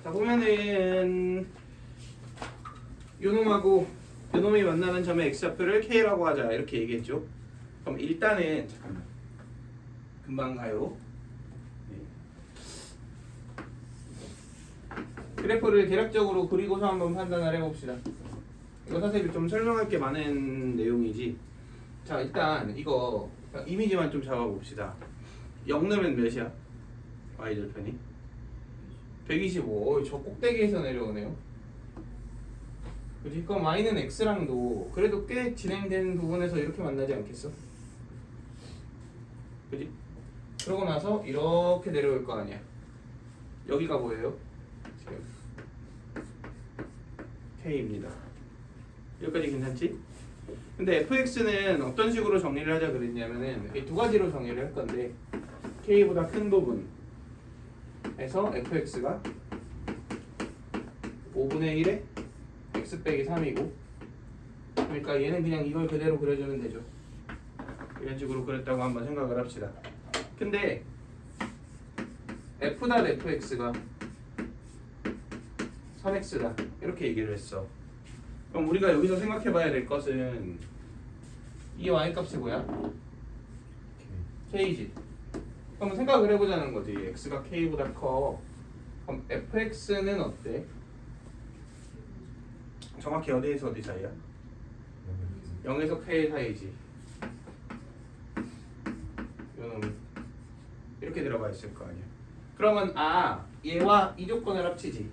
자 보면은 요놈하고 요놈이 만나는 점의 x좌표를 k라고 하자 이렇게 얘기했죠. 그럼 일단은 잠깐만 금방 가요. 네. 그래프를 대략적으로 그리고서 한번 판단을 해봅시다. 이거 사실 좀 설명할 게 많은 내용이지. 자 일단 이거 이미지만 좀 잡아봅시다. 0 넣으면 몇이야? y절편이 125. 저 꼭대기에서 내려오네요. 그지? 그럼 y는 x랑도 그래도 꽤 진행된 부분에서 이렇게 만나지 않겠어? 그지? 그러고 나서 이렇게 내려올 거 아니야. 여기가 뭐예요? 지금 k입니다. 여기까지 괜찮지? 근데 fx는 어떤 식으로 정리를 하자 그랬냐면은 이 두 가지로 정리를 할 건데 k보다 큰 부분에서 fx가 5분의 1에 x 빼기 3이고 그러니까 얘는 그냥 이걸 그대로 그려주면 되죠. 이런 식으로 그렸다고 한번 생각을 합시다. 근데 f.fx가 3x다 이렇게 얘기를 했어. 그럼 우리가 여기서 생각해 봐야 될 것은 이 y값이 뭐야? k지. 그럼 생각을 해보자는 거지. x가 k보다 커. 그럼 fx는 어때? 정확히 어디에서 어디 사이야? 0에서 k 사이지. 이거는 이렇게 들어가 있을 거 아니야. 그러면 얘와 이 조건을 합치지.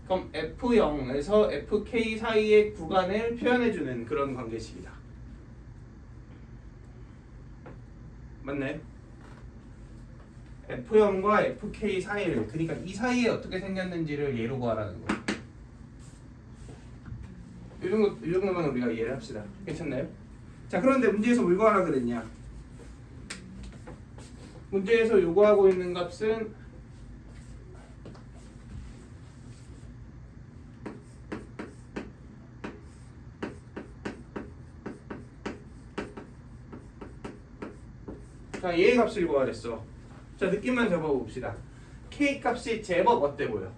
그럼 f0에서 fk 사이의 구간을 표현해주는 그런 관계식이다. 맞나요? f0과 fk 사이를, 그러니까 이 사이에 어떻게 생겼는지를 예로 구하라는 거예요. 이 정도만 우리가 이해를 합시다. 괜찮나요? 자, 그런데 문제에서 뭘 구하라 그랬냐? 문제에서 요구하고 있는 값은 자, 얘의 값을 구하랬어. 자, 느낌만 잡아봅시다. k 값이 제법 어때 보여?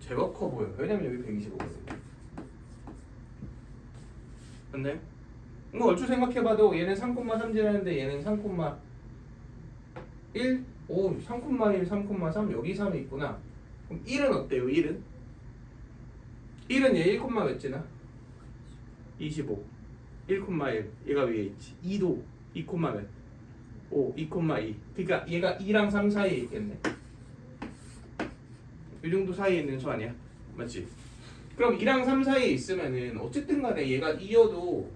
제법 커 보여. 왜냐면 여기 125거든. 맞나요? 이거 얼추 생각해봐도 얘는 3,3지라는데 얘는 3,1? 오, 3,1, 3,3 여기 3이 있구나. 그럼 1은 어때요? 1은? 1은 얘 1, 몇 지나? 25 1,1 얘가 위에 있지. 2도 2, 몇? 5, 2,2 그러니까 얘가 2랑 3 사이에 있겠네. 이 정도 사이에 있는 수 아니야? 맞지? 그럼 2랑 3 사이에 있으면은 어쨌든 간에 얘가 2여도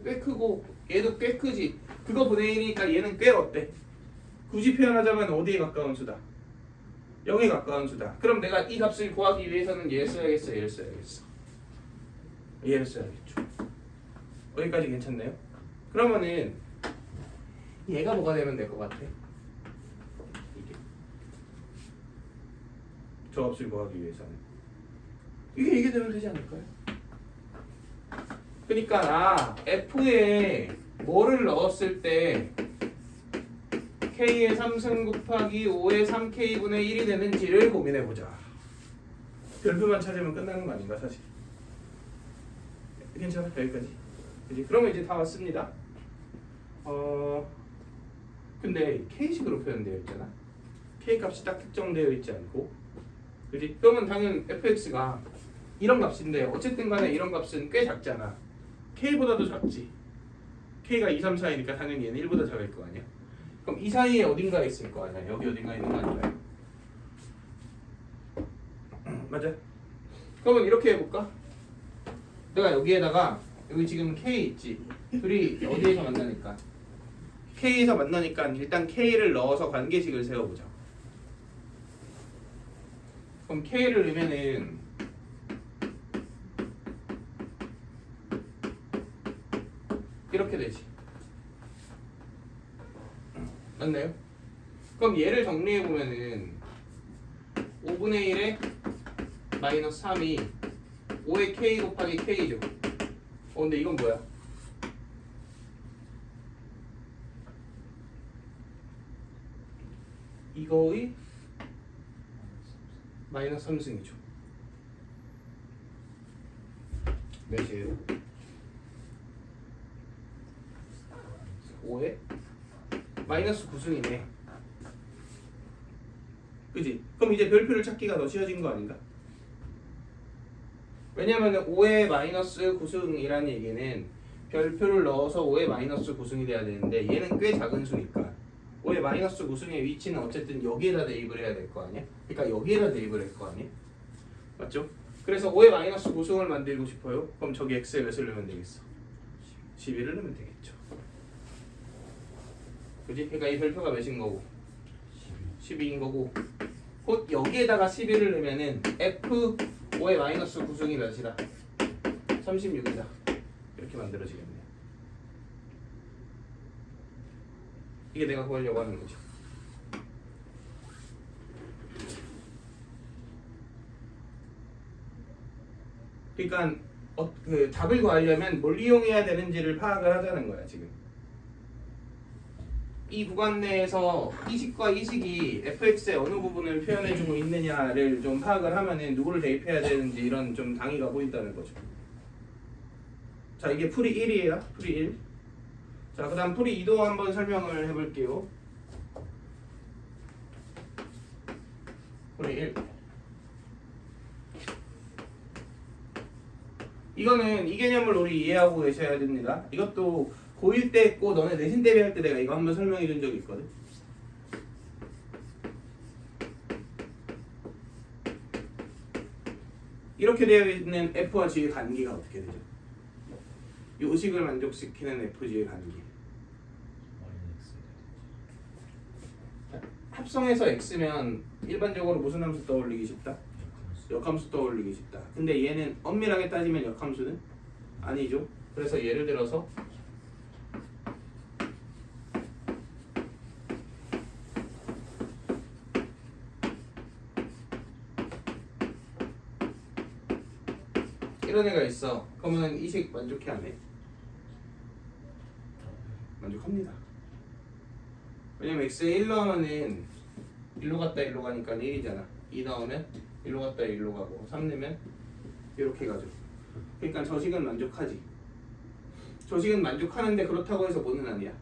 꽤 크고 얘도 꽤 크지. 그거 분의 1이니까 얘는 꽤 어때? 굳이 표현하자면 어디에 가까운 수다? 0에 가까운 수다. 그럼 내가 이 값을 구하기 위해서는 얘를 써야겠어? 얘를 써야겠어? 얘를 써야겠죠. 여기까지 괜찮나요? 그러면은 얘가 뭐가 되면 될 것 같아? 저 값을 구하기 위해서는 이게 되면 되지 않을까요? 그러니까 f에 뭐를 넣었을 때 k의 3승 곱하기 5의 3k분의 1이 되는지를 고민해보자. 별표만 찾으면 끝나는 거 아닌가 사실. 괜찮아? 여기까지. 그치? 그러면 이제 다 왔습니다. 근데 k식으로 표현되어 있잖아. k 값이 딱 특정되어 있지 않고, 그지? 그러면 당연 fx가 이런 값인데 어쨌든 간에 이런 값은 꽤 작잖아. k보다도 작지. k가 2, 3, 4이니까 당연히 얘는 1보다 작을 거 아니야. 그럼 이 사이에 어딘가에 있을 거 아니야. 여기 어딘가에 있는 거 아닌가요? 맞아? 그러면 이렇게 해볼까? 내가 여기에다가 여기 지금 k 있지. 둘이 어디에서 만나니까? k에서 만나니까 일단 k를 넣어서 관계식을 세워보자. 그럼 k를 넣으면은 이렇게 되지. 맞나요? 그럼 얘를 정리해보면은 5분의 1에 마이너스 3이 5의 k 곱하기 k죠. 근데 이건 뭐야? 이거의 마이너스 3승이죠. 몇이에요? 5에 마이너스 9승이네. 그지? 그럼 이제 별표를 찾기가 더 쉬워진 거 아닌가? 왜냐면 5에 마이너스 9승이라는 얘기는 별표를 넣어서 5에 마이너스 9승이 돼야 되는데 얘는 꽤 작은 수니까 5에 마이너스 9승의 위치는 어쨌든 여기에다 대입을 해야 될 거 아니야? 그러니까 여기에다 대입을 할 거 아니야? 맞죠? 그래서 5에 마이너스 9승을 만들고 싶어요. 그럼 저기 x에 몇을 넣으면 되겠어? 11을 넣으면 되겠죠. 그지? 그러니까 이 별표가 몇인 거고 12인 거고 곧 여기에다가 11을 넣으면은 f 5의 마이너스 9승이 몇이다? 36이다. 이렇게 만들어지겠네요. 이게 내가 구하려고 하는 거죠. 그러니까 그 답을 구하려면 뭘 이용해야 되는지를 파악을 하자는 거야 지금. 이 구간 내에서 이식과 이식이 fx의 어느 부분을 표현해주고 있느냐를 좀 파악을 하면은 누구를 대입해야 되는지 이런 좀 당위가 보인다는 거죠. 자, 이게 풀이 1이에요. 풀이 1. 자, 그 다음 풀이 2도 한번 설명을 해볼게요. 풀이 1. 이거는 이 개념을 우리 이해하고 계셔야 됩니다. 이것도 고1 때 했고 너네 내신 대비할 때 내가 이거 한번 설명해 준 적이 있거든. 이렇게 되어 있는 F와 G의 관계가 어떻게 되죠? 이 의식을 만족시키는 FG의 관계. 합성해서 X면 일반적으로 무슨 함수 떠올리기 쉽다? 역함수 떠올리기 쉽다. 근데 얘는 엄밀하게 따지면 역함수는 아니죠. 그래서 예를 들어서 이런 애가 있어. 그러면 이식 만족해 안 해? 만족합니다. 왜냐면 x에 1 넣으면은 1로 갔다 1로 가니까 1이잖아. 2 넣으면 1로 갔다 1로 가고 3 넣으면 이렇게 가죠. 그러니까 저식은 만족하지. 저식은 만족하는데 그렇다고 해서 뭐는 아니야.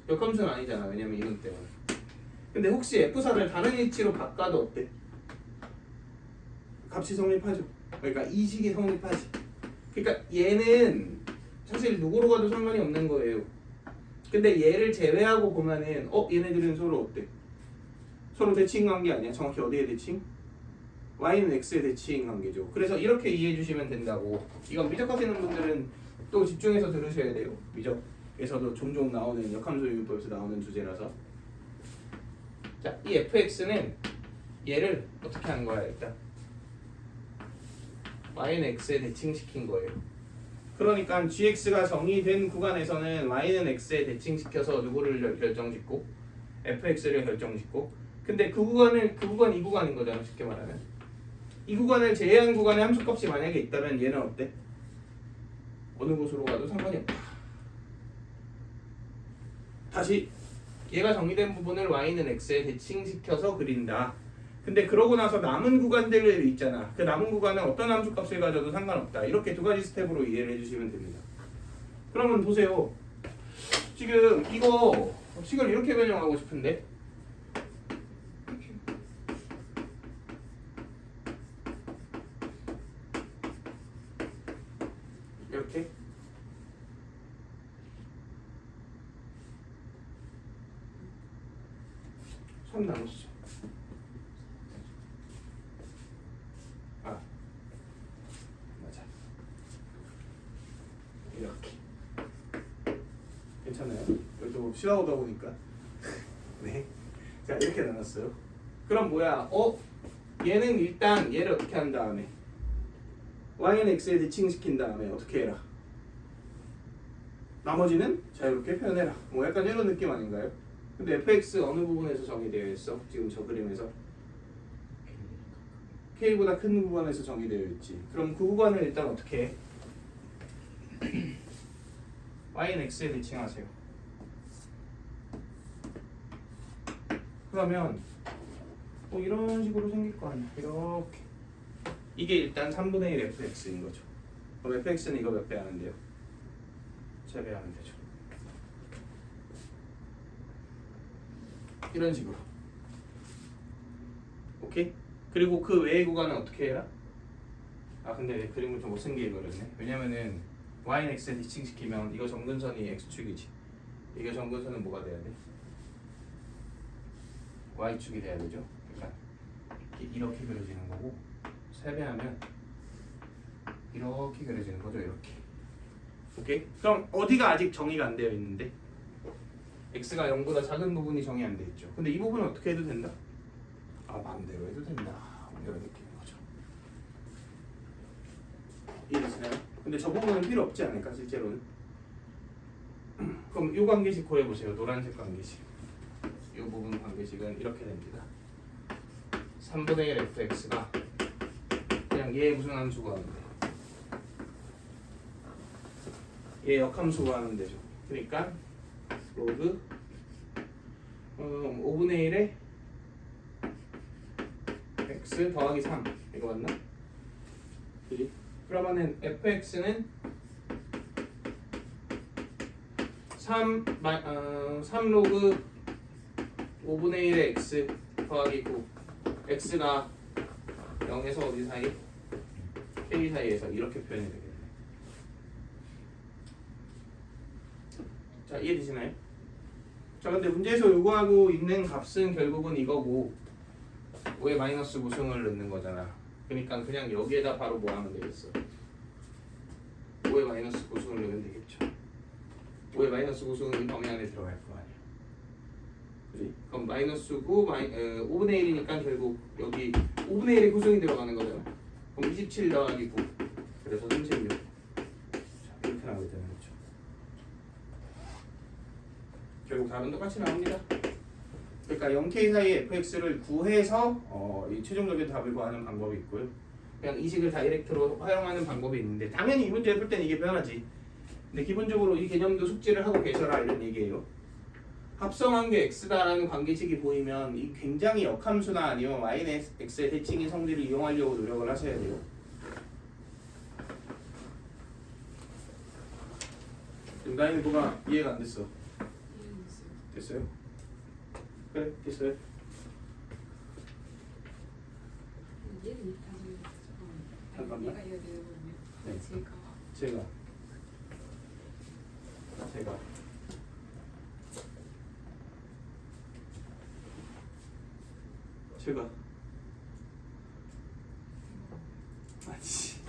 역함수는 아니잖아. 왜냐면 이건 때문에. 근데 혹시 F4를 다른 위치로 바꿔도 어때? 값이 성립하죠. 그러니까 이 식이 성립하지. 그러니까 얘는 사실 누구로 가도 상관이 없는 거예요. 근데 얘를 제외하고 보면은 얘네들은 서로 어때? 서로 대칭 관계 아니야? 정확히 어디에 대칭? y는 x에 대칭 관계죠. 그래서 이렇게 이해해 주시면 된다고. 이건 미적하시는 분들은 또 집중해서 들으셔야 돼요. 미적에서도 종종 나오는 역함수 유인법에서 나오는 주제라서. 자, 이 fx는 얘를 어떻게 하는 거야 일단? y는 x에 대칭시킨 거예요. 그러니까 gx가 정의된 구간에서는 y는 x에 대칭시켜서 누구를 결정짓고 fx를 결정짓고 근데 그 구간 이 구간인 거잖아. 쉽게 말하면 이 구간을 제외한 구간에 함수값이 만약에 있다면 얘는 어때? 어느 곳으로 가도 상관이 없다. 다시 얘가 정의된 부분을 y는 x에 대칭시켜서 그린다. 근데 그러고 나서 남은 구간들 있잖아. 그 남은 구간은 어떤 함수값을 가져도 상관없다. 이렇게 두 가지 스텝으로 이해를 해주시면 됩니다. 그러면 보세요. 지금 이거 식을 이렇게 변형하고 싶은데 이렇게 선 나누시죠. 이렇게 괜찮아요? 또 쉬어오다 보니까 네, 자 이렇게 나눴어요. 그럼 뭐야? 얘는 일단 얘를 어떻게 한 다음에 y는 x에 대칭시킨 다음에 어떻게 해라? 나머지는 자유롭게 표현해라. 뭐 약간 이런 느낌 아닌가요? 근데 fx 어느 부분에서 정의되어 있어? 지금 저 그림에서 k보다 큰 구간에서 정의되어 있지. 그럼 그 구간을 일단 어떻게 해? y는 x에 대칭하세요. 그러면 뭐 이런 식으로 생길 거 아니야. 이렇게. 이게 일단 3분의 1 fx인 거죠. 그럼 fx는 이거 몇 배 하는데요? 3배 하면 되죠. 이런 식으로. 오케이? 그리고 그 외의 구간은 어떻게 해라? 아 근데 내 그림을 좀 못생기게 그렸네. 왜냐면은 y는 x에 대칭시키면 이거 점근선이 x축이지. 이게 점근선은 뭐가 돼야 돼? y축이 돼야 되죠. 그러니까 이렇게 그려지는 거고 3배 하면 이렇게 그려지는 거죠. 이렇게. 오케이? 그럼 어디가 아직 정의가 안 되어 있는데? x가 0보다 작은 부분이 정의 안 돼 있죠. 근데 이 부분은 어떻게 해도 된다? 아 마음대로 해도 된다. 이런 느낌인 거죠. 이해되시나요? 근데 저 부분은 필요 없지 않을까 실제로는? 그럼 이 관계식 구해보세요. 노란색 관계식. 이 부분 관계식은 이렇게 됩니다. 3분의 1 fx가 그냥 얘 무슨 함수 구하면 돼? 얘 역함수 구하면 되죠. 그러니까 로그 5분의 1에 x 더하기 3 이거 맞나? 그지? 그러면은 fx는 3 로그 5분의 1의 x 더하기 9 x가 0에서 어디 사이? k 사이에서 이렇게 표현이 되겠네. 자 이해되시나요? 자 근데 문제에서 요구하고 있는 값은 결국은 이거고 5의 마이너스 고승을 넣는 거잖아. 그러니까 그냥 여기에다 바로 뭐 하면 되겠어? 5의 마이너스 고승을 넣으면 되겠죠. 5의 마이너스 고승은 이 범위 안에 들어갈 거 아니야. 그지? 그럼 마이너스 9 5분의 1이니까 결국 여기 5분의 1의 고승이 들어가는 거잖아. 그럼 27 더하기 9 그래서 36. 자 이렇게 나오게 되는 거죠. 결국 답은 똑같이 나옵니다. 그러니까 0k 사이의 fx를 구해서 이 최종적인 답을 구하는 방법이 있고요. 그냥 이 식을 다이렉트로 활용하는 방법이 있는데 당연히 이 문제 풀 때는 이게 편하지. 근데 기본적으로 이 개념도 숙지를 하고 계셔라 이런 얘기예요. 합성한 게 x다라는 관계식이 보이면 이 굉장히 역함수나 아니면 y는 x의 대칭인 성질을 이용하려고 노력을 하셔야 돼요. 지금 나이는 뭐가 이해가 안 됐어? 됐어요? 그래 됐어요. 얘는 잠깐만. 얘가 네. 제가 아치.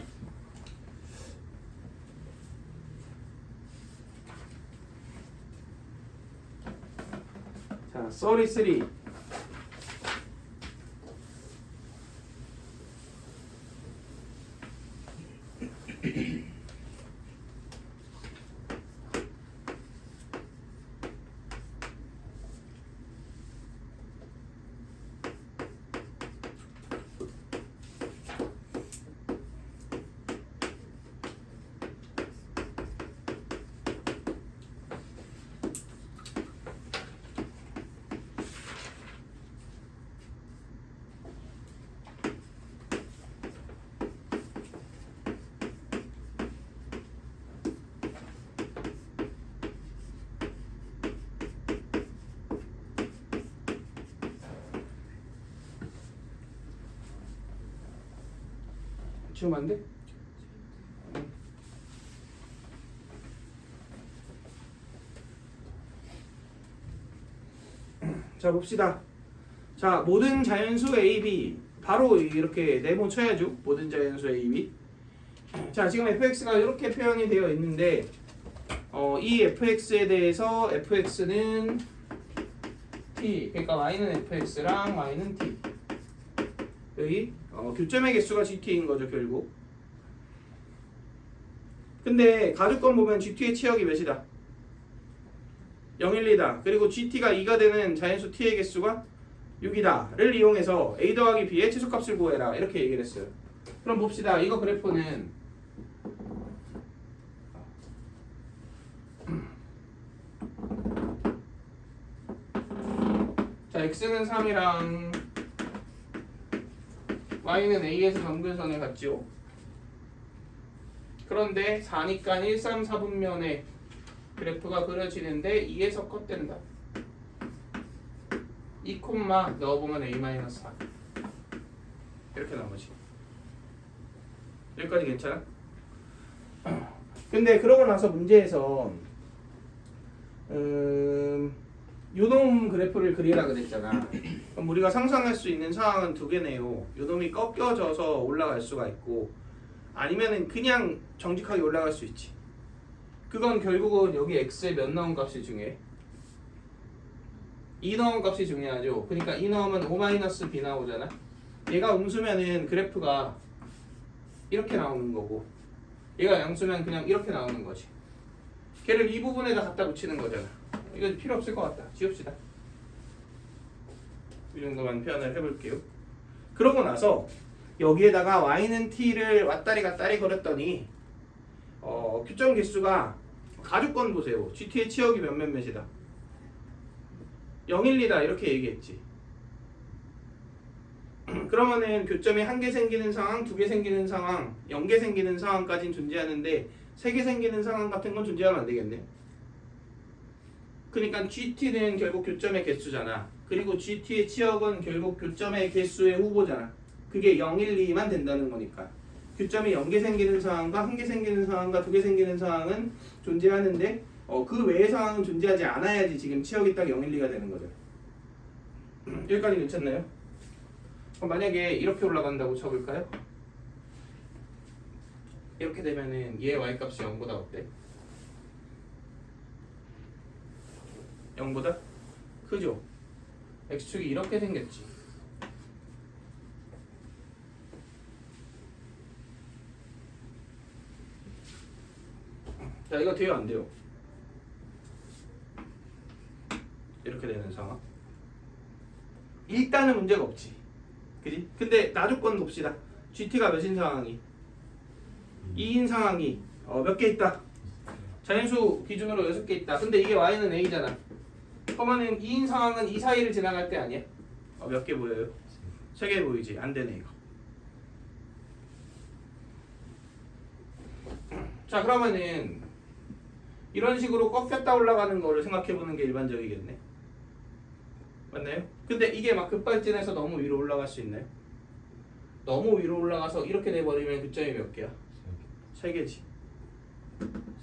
자, 33. 지우면 안 돼? 자 봅시다. 자 모든 자연수 A, B 바로 이렇게 네모 쳐야죠. 모든 자연수 A, B. 자 지금 fx가 이렇게 표현이 되어 있는데 이 fx에 대해서 fx는 t 그러니까 y는 fx랑 y는 t 여기 교점의 개수가 gt인 거죠 결국. 근데 가주권 보면 gt의 치역이 몇이다? 0, 1, 2다. 그리고 gt가 2가 되는 자연수 t의 개수가 6이다를 이용해서 a 더하기 b의 최소값을 구해라 이렇게 얘기를 했어요. 그럼 봅시다. 이거 그래프는 자 x는 3이랑 y는 a에서 점근선에 갔죠. 그런데 4니까 1, 3, 4분면에 그래프가 그려지는데 2에서 컷된다. 2 콤마 넣어보면 a-4 이렇게 나오지. 여기까지 괜찮아? 근데 그러고 나서 문제에서 요놈 그래프를 그리라 그랬잖아. 그럼 우리가 상상할 수 있는 상황은 두 개네요. 요놈이 꺾여져서 올라갈 수가 있고 아니면은 그냥 정직하게 올라갈 수 있지. 그건 결국은 여기 x에 몇 나온 값이 중요해? 2 나온 값이 중요하죠. 그러니까 2 나오면 O-B 나오잖아. 얘가 음수면은 그래프가 이렇게 나오는 거고 얘가 양수면 그냥 이렇게 나오는 거지. 걔를 이 부분에다 갖다 붙이는 거잖아. 이거 필요 없을 것 같다. 지웁시다. 이 정도만 표현을 해볼게요. 그러고 나서 여기에다가 y는 t를 왔다리 갔다리 걸었더니 규정 개수가 가주권 보세요. GT의 치역이 몇몇이다. 0, 1, 2다 이렇게 얘기했지. 그러면은 교점이 1개 생기는 상황, 2개 생기는 상황, 0개 생기는 상황까지는 존재하는데 3개 생기는 상황 같은 건 존재하면 안 되겠네. 그러니까 GT는 결국 교점의 개수잖아. 그리고 GT의 치역은 결국 교점의 개수의 후보잖아. 그게 0, 1, 2만 된다는 거니까. 교점이 0개 생기는 상황과 1개 생기는 상황과 2개 생기는 상황은 존재하는데 그 외의 상황은 존재하지 않아야지 지금 치역이 딱 0, 1, 2가 되는 거죠. 여기까지 괜찮나요? 그럼 만약에 이렇게 올라간다고 쳐볼까요? 이렇게 되면은 얘의 y값이 0보다 어때? 0보다? 크죠? x축이 이렇게 생겼지. 자, 이거 돼요 안 돼요? 이렇게 되는 상황. 일단은 문제가 없지. 그지? 근데 나조건 봅시다. GT가 몇인 상황이? 2인 상황이 몇 개 있다? 자연수 기준으로 6개 있다. 근데 이게 y는 a잖아. 그러면은 2인 상황은 이 사이를 지나갈 때 아니야? 몇 개 보여요? 3개 보이지? 안 되네 이거. 자, 그러면은 이런 식으로 꺾였다 올라가는 거를 생각해 보는 게 일반적이겠네. 맞나요? 근데 이게 막 급발진해서 너무 위로 올라갈 수 있나요? 너무 위로 올라가서 이렇게 돼버리면 교점이 몇 개야? 3개지.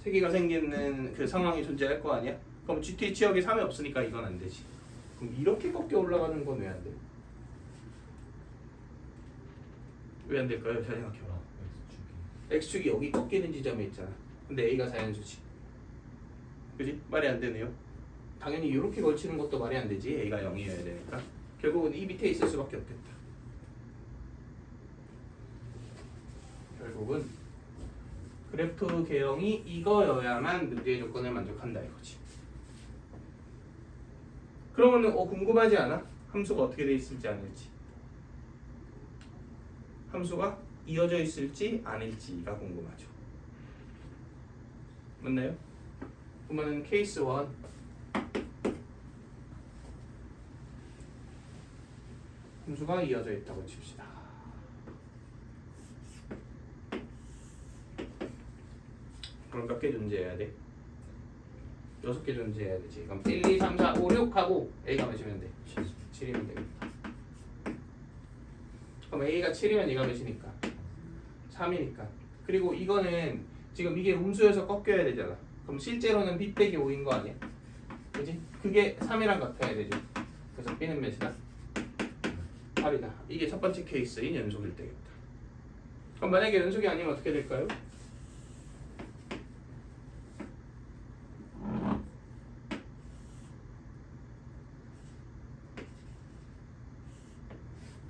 3개가 생기는 그 상황이 존재할 거 아니야? 그럼 GT 치역이 3이 없으니까 이건 안 되지. 그럼 이렇게 꺾여 올라가는 건 왜 안 돼요? 왜 안 될까요? 잘 생각해봐. X축이 여기 꺾이는 지점에 있잖아. 근데 A가 자연수지. 그지? 말이 안 되네요. 당연히 이렇게 걸치는 것도 말이 안 되지. A가 0이어야 되니까. 결국은 이 밑에 있을 수밖에 없겠다. 결국은 그래프 개형이 이거여야만 문제의 조건을 만족한다 이거지. 그러면은 궁금하지 않아? 함수가 어떻게 돼 있을지 아닐지. 함수가 이어져 있을지 아닐지가 궁금하죠. 맞나요? 그러면은 케이스 1 함수가 이어져 있다고 칩시다. 그럼 몇 개 존재해야 돼? 6개 존재해야 되지. 그럼 1, 2, 3, 4, 5, 6하고 A가 몇이면 돼? 7이면 되겠다. 그럼 A가 7이면 얘가 몇이니까? 3이니까. 그리고 이거는 지금 이게 음수여서 꺾여야 되잖아. 그럼 실제로는 B 빼기 5인 거 아니야? 그지? 그게 3이랑 같아야 되죠. 그래서 B는 몇이다? 8이다. 이게 첫 번째 케이스인 연속일 때겠다. 그럼 만약에 연속이 아니면 어떻게 될까요?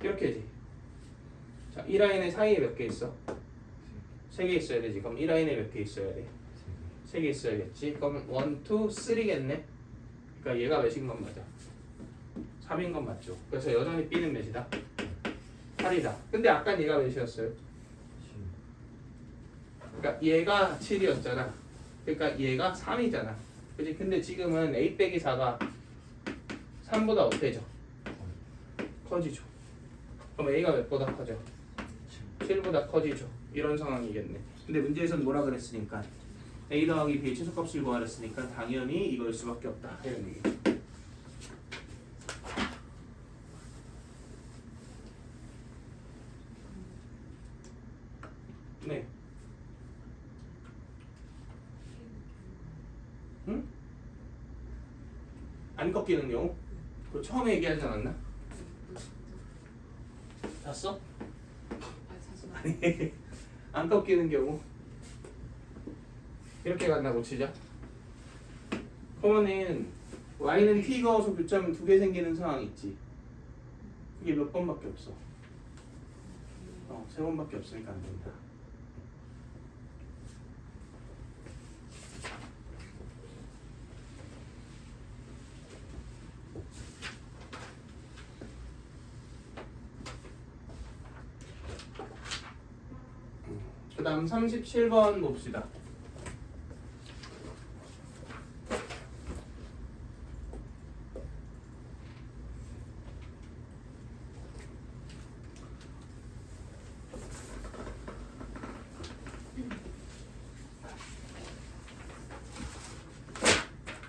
이렇게지. 자, 이 라인의 사이에 몇 개 있어? 3개 있어야 되지. 그럼 이 라인에 몇 개 있어야 돼? 3개 있어야겠지. 그러면 1, 2, 3겠네. 그러니까 얘가 몇인 건 맞아? 3인 건 맞죠. 그래서 여전히 B는 몇이다? 8이다. 근데 아까 얘가 몇이었어요? 그러니까 얘가 7이었잖아. 그러니까 얘가 3이잖아. 그치? 근데 지금은 A 빼기 4가 3보다 어때져? 커지죠. 그럼 A가 몇보다 커져? 7보다 커지죠. 이런 상황이겠네. 근데 문제에서는 뭐라 그랬으니까 a 더하기 b의 최소값을 구하랬으니까 당연히 이걸 수밖에 없다. 이런 얘기. 네. 응? 안 꺾이는 경우? 그거 처음에 얘기하지 않았나? 봤어? 아 사실 아니 안 꺾이는 경우 이렇게 간다고 치자. 그러면은 y는 t 그어서 교점이 2개 생기는 상황 있지. 그게 몇 번밖에 없어. 3번밖에 없으니까 안 된다. 그 다음 37번 봅시다.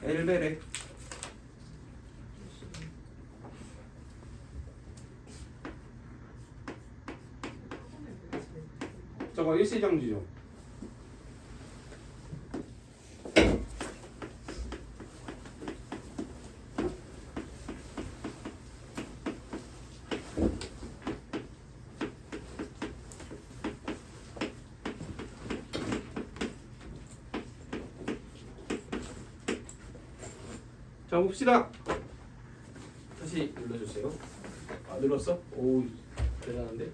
엘베레 저거 일시정지죠. 자 봅시다. 다시 눌러주세요. 아 눌렀어? 오 대단한데.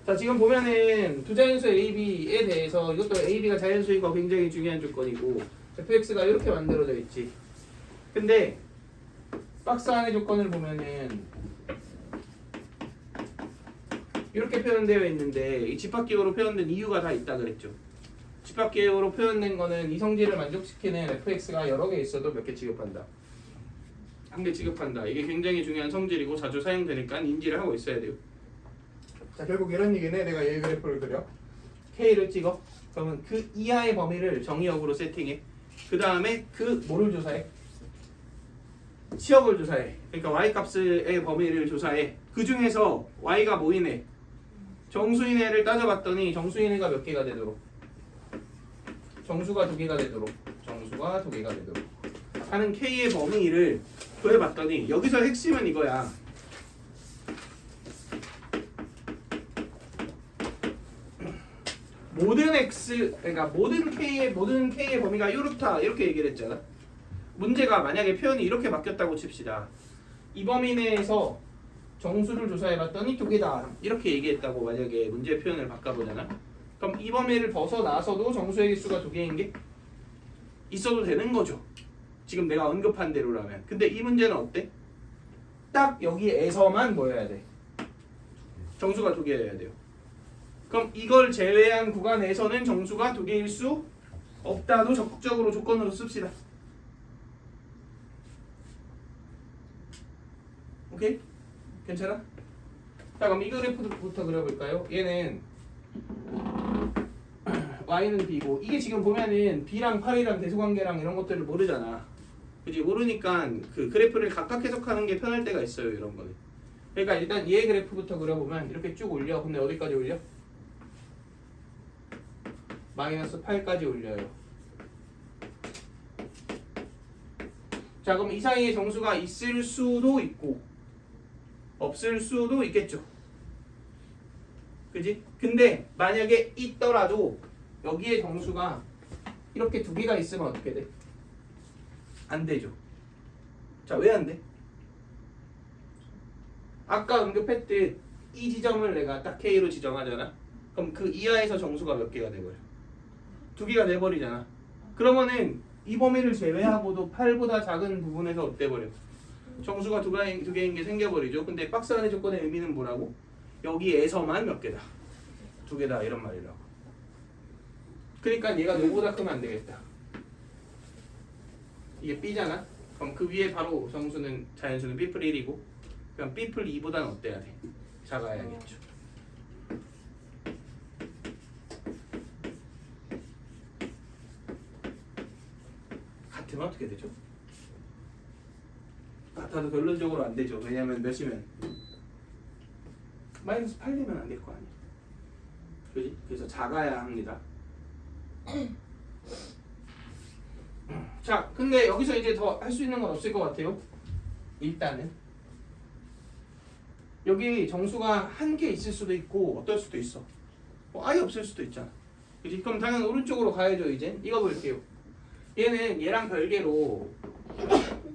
자 지금 보면은 두 자연수 AB에 대해서 이것도 AB가 자연수인 거 굉장히 중요한 조건이고 fx가 이렇게 만들어져 있지. 근데 박스 안의 조건을 보면은 이렇게 표현되어 있는데 이 집합기호로 표현된 이유가 다 있다 그랬죠. 집합기호로 표현된 거는 이 성질을 만족시키는 fx가 여러 개 있어도 몇 개 취급한다. 한 개 취급한다. 이게 굉장히 중요한 성질이고 자주 사용되니까 인지를 하고 있어야 돼요. 자 결국 이런 얘기네. 내가 얘 그래프를 그려 K를 찍어. 그러면 그 이하의 범위를 정의역으로 세팅해. 그 다음에 그 뭐를 조사해? 치역을 조사해. 그러니까 Y값의 범위를 조사해. 그 중에서 Y가 뭐이네? 정수인애를 따져봤더니 정수인애가 몇 개가 되도록? 정수가 2개가 되도록. 정수가 2개가 되도록 하는 K의 범위를 구해봤더니 여기서 핵심은 이거야. 모든 x 그러니까 모든 k의 범위가 이렇다 이렇게 얘기를 했잖아. 문제가 만약에 표현이 이렇게 바뀌었다고 칩시다. 이 범위 내에서 정수를 조사해봤더니 2개다 이렇게 얘기했다고 만약에 문제 표현을 바꿔보잖아. 그럼 이 범위를 벗어나서도 정수의 개수가 2개인 게 있어도 되는 거죠. 지금 내가 언급한 대로라면. 근데 이 문제는 어때? 딱 여기에서만 뭐여야 돼? 정수가 2개여야 돼요. 그럼 이걸 제외한 구간에서는 정수가 2개일 수 없다도 적극적으로 조건으로 씁시다. 오케이? 괜찮아? 자 그럼 이 그래프부터 그려볼까요? 얘는 y는 b고 이게 지금 보면은 b랑 8이랑 대소관계랑 이런 것들을 모르잖아. 그치? 모르니까 그 그래프를 각각 해석하는 게 편할 때가 있어요. 이런 거는. 그러니까 일단 얘 그래프부터 그려보면 이렇게 쭉 올려. 근데 어디까지 올려? 마이너스 8까지 올려요. 자 그럼 이 사이에 정수가 있을 수도 있고 없을 수도 있겠죠. 그지? 근데 만약에 있더라도 여기에 정수가 이렇게 2개가 있으면 어떻게 돼? 안 되죠. 자 왜 안 돼? 아까 언급했듯 이 지점을 내가 딱 K로 지정하잖아. 그럼 그 이하에서 정수가 몇 개가 돼버려? 2개가 돼버리잖아. 그러면은 이 범위를 제외하고도 8보다 작은 부분에서 어때버려? 정수가 2개인 게 생겨버리죠. 근데 박스 안의 조건의 의미는 뭐라고? 여기에서만 몇 개다? 2개다 이런 말이라고. 그러니까 얘가 노보다 크면 안 되겠다. 이게 B잖아? 그럼 그 위에 바로 정수는 자연수는 B플 1이고 그럼 B플 2보다는 어때야 돼? 작아야겠죠. 같아도 결론적으로 안 되죠. 왜냐면 몇이면 마이너스 8이면 안 될 거 아니야. 그지? 그래서 작아야 합니다. 자, 근데 여기서 이제 더 할 수 있는 건 없을 것 같아요. 일단은 여기 정수가 한 개 있을 수도 있고 어떨 수도 있어. 뭐 아예 없을 수도 있잖아. 그지? 그럼 당연히 오른쪽으로 가야죠. 이제 이거 볼게요. 얘는 얘랑 별개로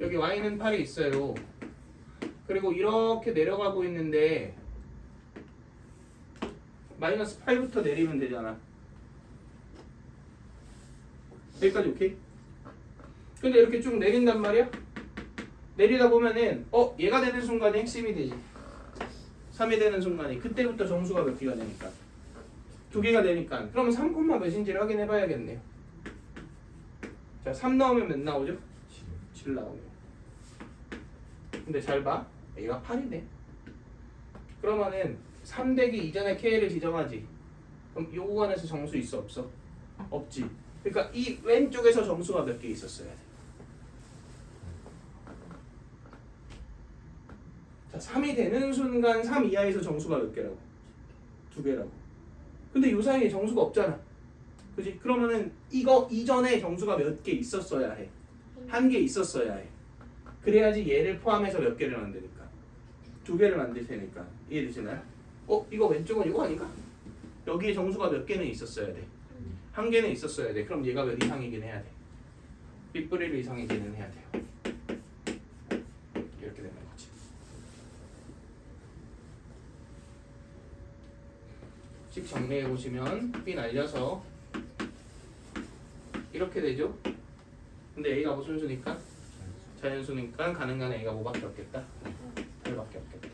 여기 y는 8이 있어요. 그리고 이렇게 내려가고 있는데 마이너스 8부터 내리면 되잖아. 여기까지 오케이? 근데 이렇게 쭉 내린단 말이야? 내리다 보면은 얘가 되는 순간이 핵심이 되지. 3이 되는 순간이 그때부터 정수가 몇 개가 되니까 2개가 되니까 그러면 3, 몇인지를 확인해 봐야겠네요. 자, 3 넣으면 몇 나오죠? 7 나오네요. 근데 잘 봐. 얘가 8이네. 그러면은 3 되기 이전에 K를 지정하지. 그럼 요 구간에서 정수 있어 없어? 없지. 그러니까 이 왼쪽에서 정수가 몇 개 있었어야 돼. 자, 3이 되는 순간 3 이하에서 정수가 몇 개라고? 2개라고. 근데 요 사이에 정수가 없잖아. 그지? 그러면은 이거 이전에 정수가 몇 개 있었어야 해. 1개 있었어야 해. 그래야지 얘를 포함해서 몇 개를 만드니까. 2개를 만들 테니까. 이해되시나요? 이거 왼쪽은 이거 아닌가? 여기에 정수가 몇 개는 있었어야 돼. 1개는 있었어야 돼. 그럼 얘가 몇 이상이긴 해야 돼. 빗뿌리를 이상이기는 해야 돼요. 이렇게 되는 거지. 식 정리해 보시면 B 날려서 이렇게 되죠. 근데 A가 무슨 수니까? 자연수니까 가능한 A가 뭐밖에 없겠다? 8밖에 없겠다.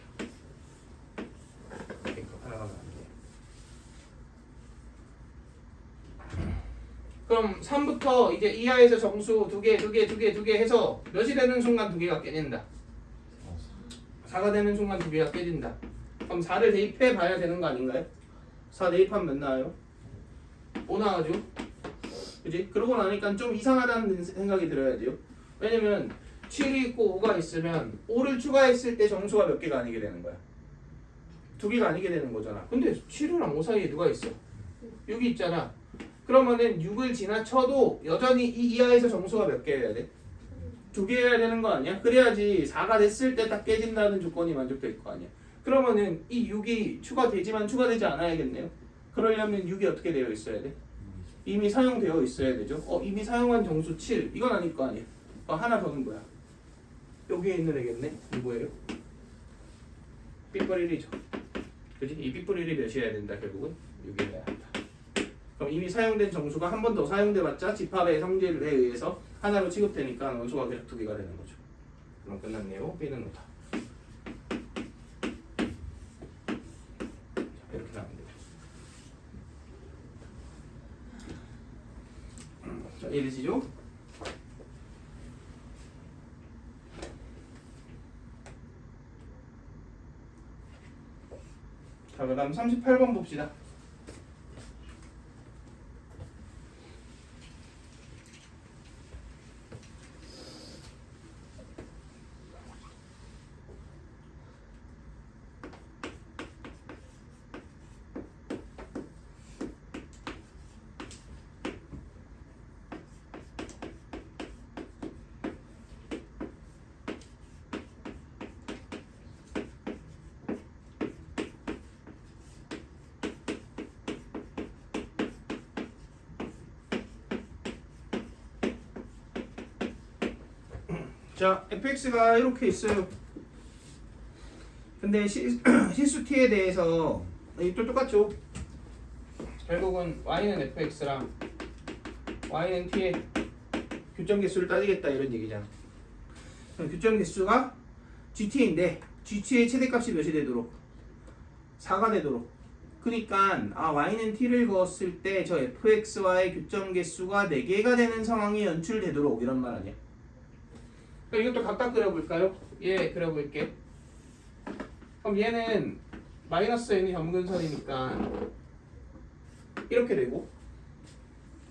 하나가 안 돼. 그럼 3부터 이제 이하에서 정수 2개 해서 몇이 되는 순간 2개가 깨진다. 4가 되는 순간 2개가 깨진다. 그럼 4를 대입해 봐야 되는 거 아닌가요? 4 대입하면 몇 나와요? 5 나와죠? 그지? 그러고 나니까 좀 이상하다는 생각이 들어야 돼요. 왜냐면 7이 있고 5가 있으면 5를 추가했을 때 정수가 몇 개가 아니게 되는 거야? 2개가 아니게 되는 거잖아. 근데 7이랑 5 사이에 누가 있어? 6이 있잖아. 그러면은 6을 지나쳐도 여전히 이 이하에서 정수가 몇 개 해야 돼? 2개 해야 되는 거 아니야? 그래야지 4가 됐을 때 딱 깨진다는 조건이 만족될 거 아니야. 그러면은 이 6이 추가되지만 추가되지 않아야겠네요. 그러려면 6이 어떻게 되어 있어야 돼? 이미 사용되어 있어야 되죠. 이미 사용한 정수 7. 이건 아닐 거 아니야. 하나 더는 뭐야? 여기에 있는 애겠네. 누구예요? 삐뿌리리죠. 그지? 이 삐뿌리리 몇이어야 된다 결국은? 6이어야 한다. 그럼 이미 사용된 정수가 한 번 더 사용돼봤자 집합의 성질에 의해서 하나로 취급되니까 원소가 계속 2개가 되는 거죠. 그럼 끝났네요. B는 오다. 이렇게 나오면 돼요. 자, 이해되시죠? 자, 그 다음 38번 봅시다. 자, fx가 이렇게 있어요. 근데 실수 t에 대해서 또 똑같죠. 결국은 y는 fx랑 y는 t의 교점 개수를 따지겠다 이런 얘기잖아. 그럼 교점 개수가 gt인데 gt의 최대값이 몇이 되도록? 4가 되도록. 그러니까 y는 t를 그었을 때 저 fx와의 교점 개수가 4개가 되는 상황이 연출되도록 이런 말 아니야. 이것도 각각 그려볼까요? 예, 그려볼게. 그럼 얘는 마이너스 n이 점근선이니까 이렇게 되고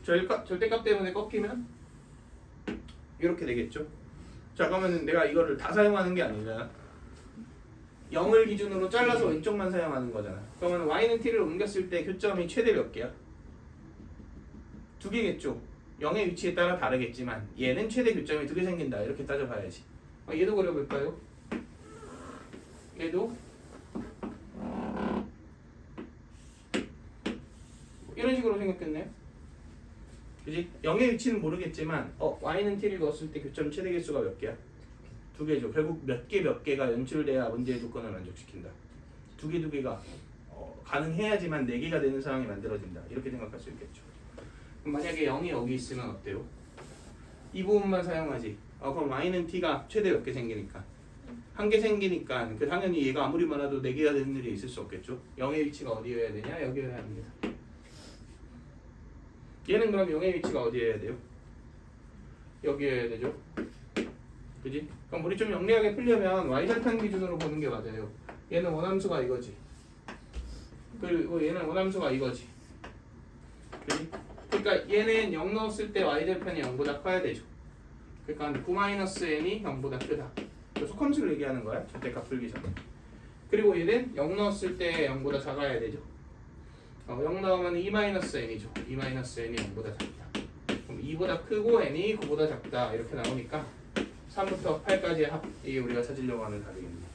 절대값 때문에 꺾이면 이렇게 되겠죠. 자 그러면 내가 이거를 다 사용하는 게 아니잖아. 0을 기준으로 잘라서 왼쪽만 사용하는 거잖아. 그러면 y는 t를 옮겼을 때 교점이 최대 몇 개야? 두 개겠죠. 0의 위치에 따라 다르겠지만 얘는 최대 교점이 두 개 생긴다. 이렇게 따져봐야지. 얘도 그려볼까요? 얘도 이런 식으로 생겼겠네요. 그지? 0의 위치는 모르겠지만 y는 t를 넣었을 때 교점 최대 개수가 몇 개야? 두 개죠. 결국 몇 개가 연출돼야 문제의 조건을 만족시킨다. 두 개가 가능해야지만 네 개가 되는 상황이 만들어진다. 이렇게 생각할 수 있겠죠. 그럼 만약에 0이 여기 있으면 어때요? 이 부분만 사용하지. 그럼 y는 t가 최대 몇 개 생기니까 한 개 생기니까 그 당연히 얘가 아무리 많아도 네 개가 되는 일이 있을 수 없겠죠. 0의 위치가 어디여야 되냐? 여기여야 합니다. 얘는 그럼 0의 위치가 어디여야 돼요? 여기여야 되죠. 그지? 그럼 우리 좀 영리하게 풀려면 y절편 기준으로 보는 게 맞아요. 얘는 원함수가 이거지. 그리고 얘는 원함수가 이거지. 그지? 그러니까 얘는 0 넣었을 때 y절편이 0보다 커야 되죠. 그러니까 9-n이 0보다 크다. 속함수를 얘기하는 거야. 절대값 풀기 전에. 그리고 얘는 0 넣었을 때 0보다 작아야 되죠. 0 넣으면 2-n이죠. 2-n이 0보다 작다. 그럼 2보다 크고 n이 9보다 작다. 이렇게 나오니까 3부터 8까지의 합이 우리가 찾으려고 하는 답이겠네요.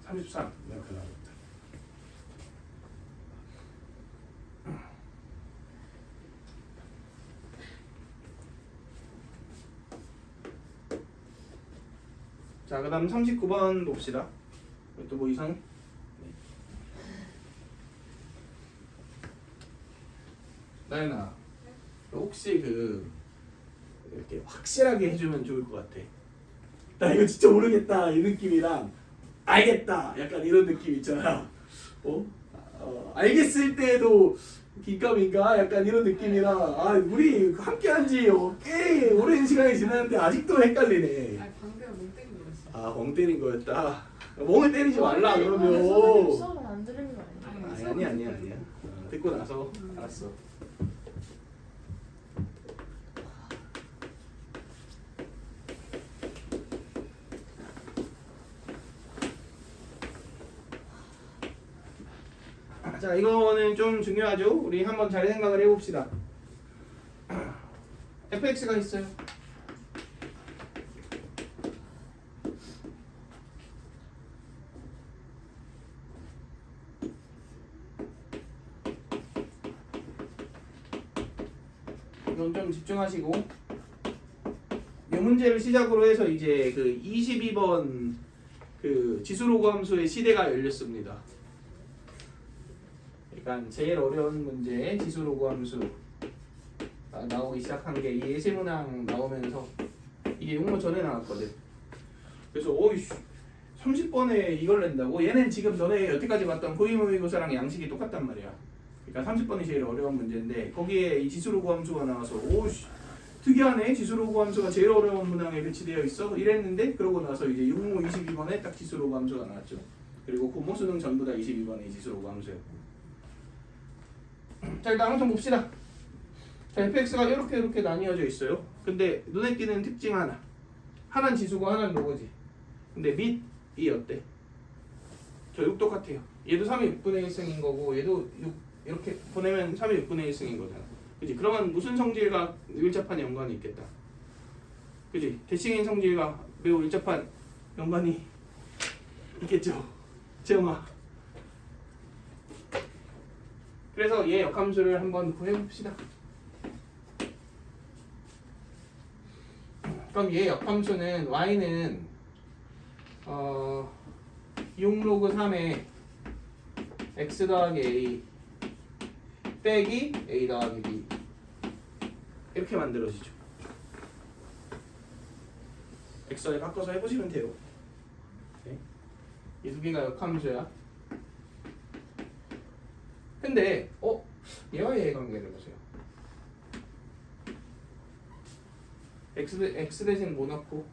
(33) 이렇게 나오겠다. 자, 그 다음 39번 봅시다. 또 뭐 이상해? 나연아, 혹시 이렇게 확실하게 해주면 좋을 것 같아. 나 이거 진짜 모르겠다 이 느낌이랑 알겠다 약간 이런 느낌 있잖아. 알겠을 때도 긴가민가 약간 이런 느낌이랑 우리 함께한지 꽤 오랜 시간이 지났는데 아직도 헷갈리네. 방금 멍 때린 거였어. 멍 때린 거였다. 멍을 때리지 말라 그러면. 수업을 안 들은 거 아니야? 아니야. 듣고 나서 알았어. 자, 이거는 좀 중요하죠. 우리 한번 잘 생각을 해봅시다. fx가 있어요. 이건 좀 집중하시고, 이 문제를 시작으로 해서 이제 그 22번 그 지수로그 함수의 시대가 열렸습니다. 그러니까 제일 어려운 문제 지수로그 함수 나오기 시작한 게 이 예시문항 나오면서 이게 용모 전에 나왔거든. 그래서 30번에 이걸 낸다고? 얘는 지금 너네 여태까지 봤던 고의모의고사랑 양식이 똑같단 말이야. 그러니까 30번이 제일 어려운 문제인데 거기에 이 지수로그 함수가 나와서 특이하네. 지수로그 함수가 제일 어려운 문항에 배치되어 있어 이랬는데 그러고 나서 이제 용모 22번에 딱 지수로그 함수가 나왔죠. 그리고 고모 수능 전부 다 22번에 지수로그 함수였고. 자, 일단 한번 봅시다. 자, fx가 이렇게 나뉘어져 있어요. 근데 눈에 띄는 특징 하나는 지수고 하나는 로그지. 근데 밑이 어때? 저 6 똑같아요. 얘도 3의 6분의 1승인 거고 얘도 6 이렇게 보내면 3의 6분의 1승인 거잖아. 그지? 그러면 무슨 성질과 밀접한 연관이 있겠다. 그지? 대칭인 성질과 매우 밀접한 연관이 있겠죠. 재영아. 그래서 얘 역함수를 한번 구해봅시다. 그럼 얘 역함수는 y는 6로그 3에 x 더하기 a 빼기 a 더하기 b 이렇게 만들어지죠. x에 바꿔서 해보시면 돼요. 이 두 개가 역함수야. 근데 얘와 얘의 관계를 보세요. x 대신 뭐 넣고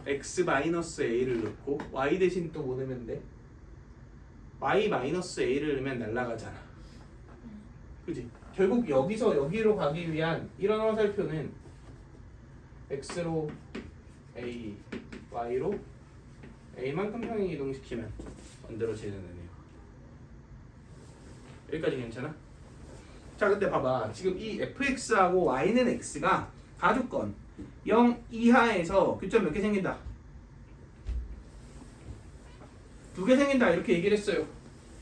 x-a를 넣고 y 대신 또 뭐 넣으면 돼? y-a를 넣으면 날아가잖아. 그지? 결국 여기서 여기로 가기 위한 이런 화살표는 x로 a, y로 a만큼 평행 이동시키면 만들어지는 애네요. 여기까지 괜찮아? 자, 근데 봐봐. 지금 이 fx하고 y는 x가 가주권 0 이하에서 교점 몇 개 생긴다? 2개 생긴다 이렇게 얘기를 했어요.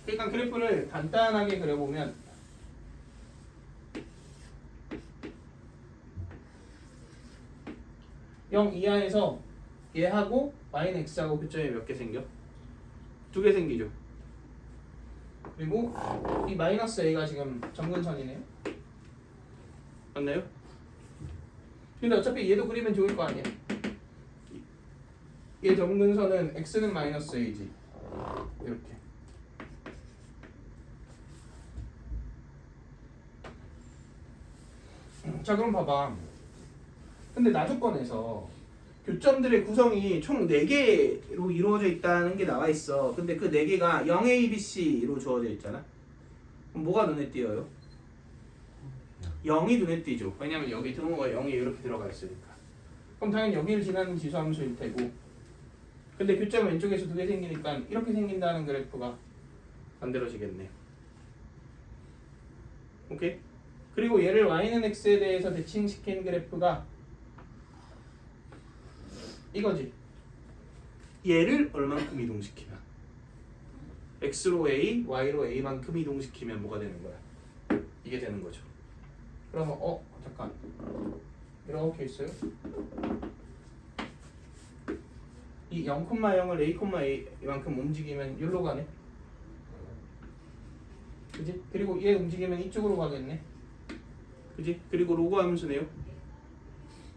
그러니까 그래프를 간단하게 그려보면 (0) 이하에서 얘하고 y는 x하고 교점이 몇 개 생겨? 2개 생기죠. 그리고 이 마이너스 a가 지금 점근선이네요. 맞나요? 근데 어차피 얘도 그리면 좋을 거 아니야. 얘 점근선은 x는 마이너스 a지. 이렇게. 자, 그럼 봐봐. 근데 나조건에서 교점들의 구성이 총 4개로 이루어져 있다는 게 나와 있어. 근데 그 4개가 0A, B, C로 주어져 있잖아. 그럼 뭐가 눈에 띄어요? 0이 눈에 띄죠. 왜냐면 여기 등호가 0이 이렇게 들어가 있으니까. 그럼 당연히 여기를 지나는 지수함수일 테고. 근데 교점 왼쪽에서 2개 생기니까 이렇게 생긴다는 그래프가 만들어지겠네. 오케이? 그리고 얘를 y는 x에 대해서 대칭시킨 그래프가 이거지. 얘를 얼만큼 이동시키면 x로 a, y로 a만큼 이동시키면 뭐가 되는 거야? 이게 되는 거죠. 그러면 잠깐 이렇게 있어요. 이 0,0을 a, a만큼 움직이면 여기로 가네. 그지? 그리고 얘 움직이면 이쪽으로 가겠네. 그지? 그리고 로그 함수네요.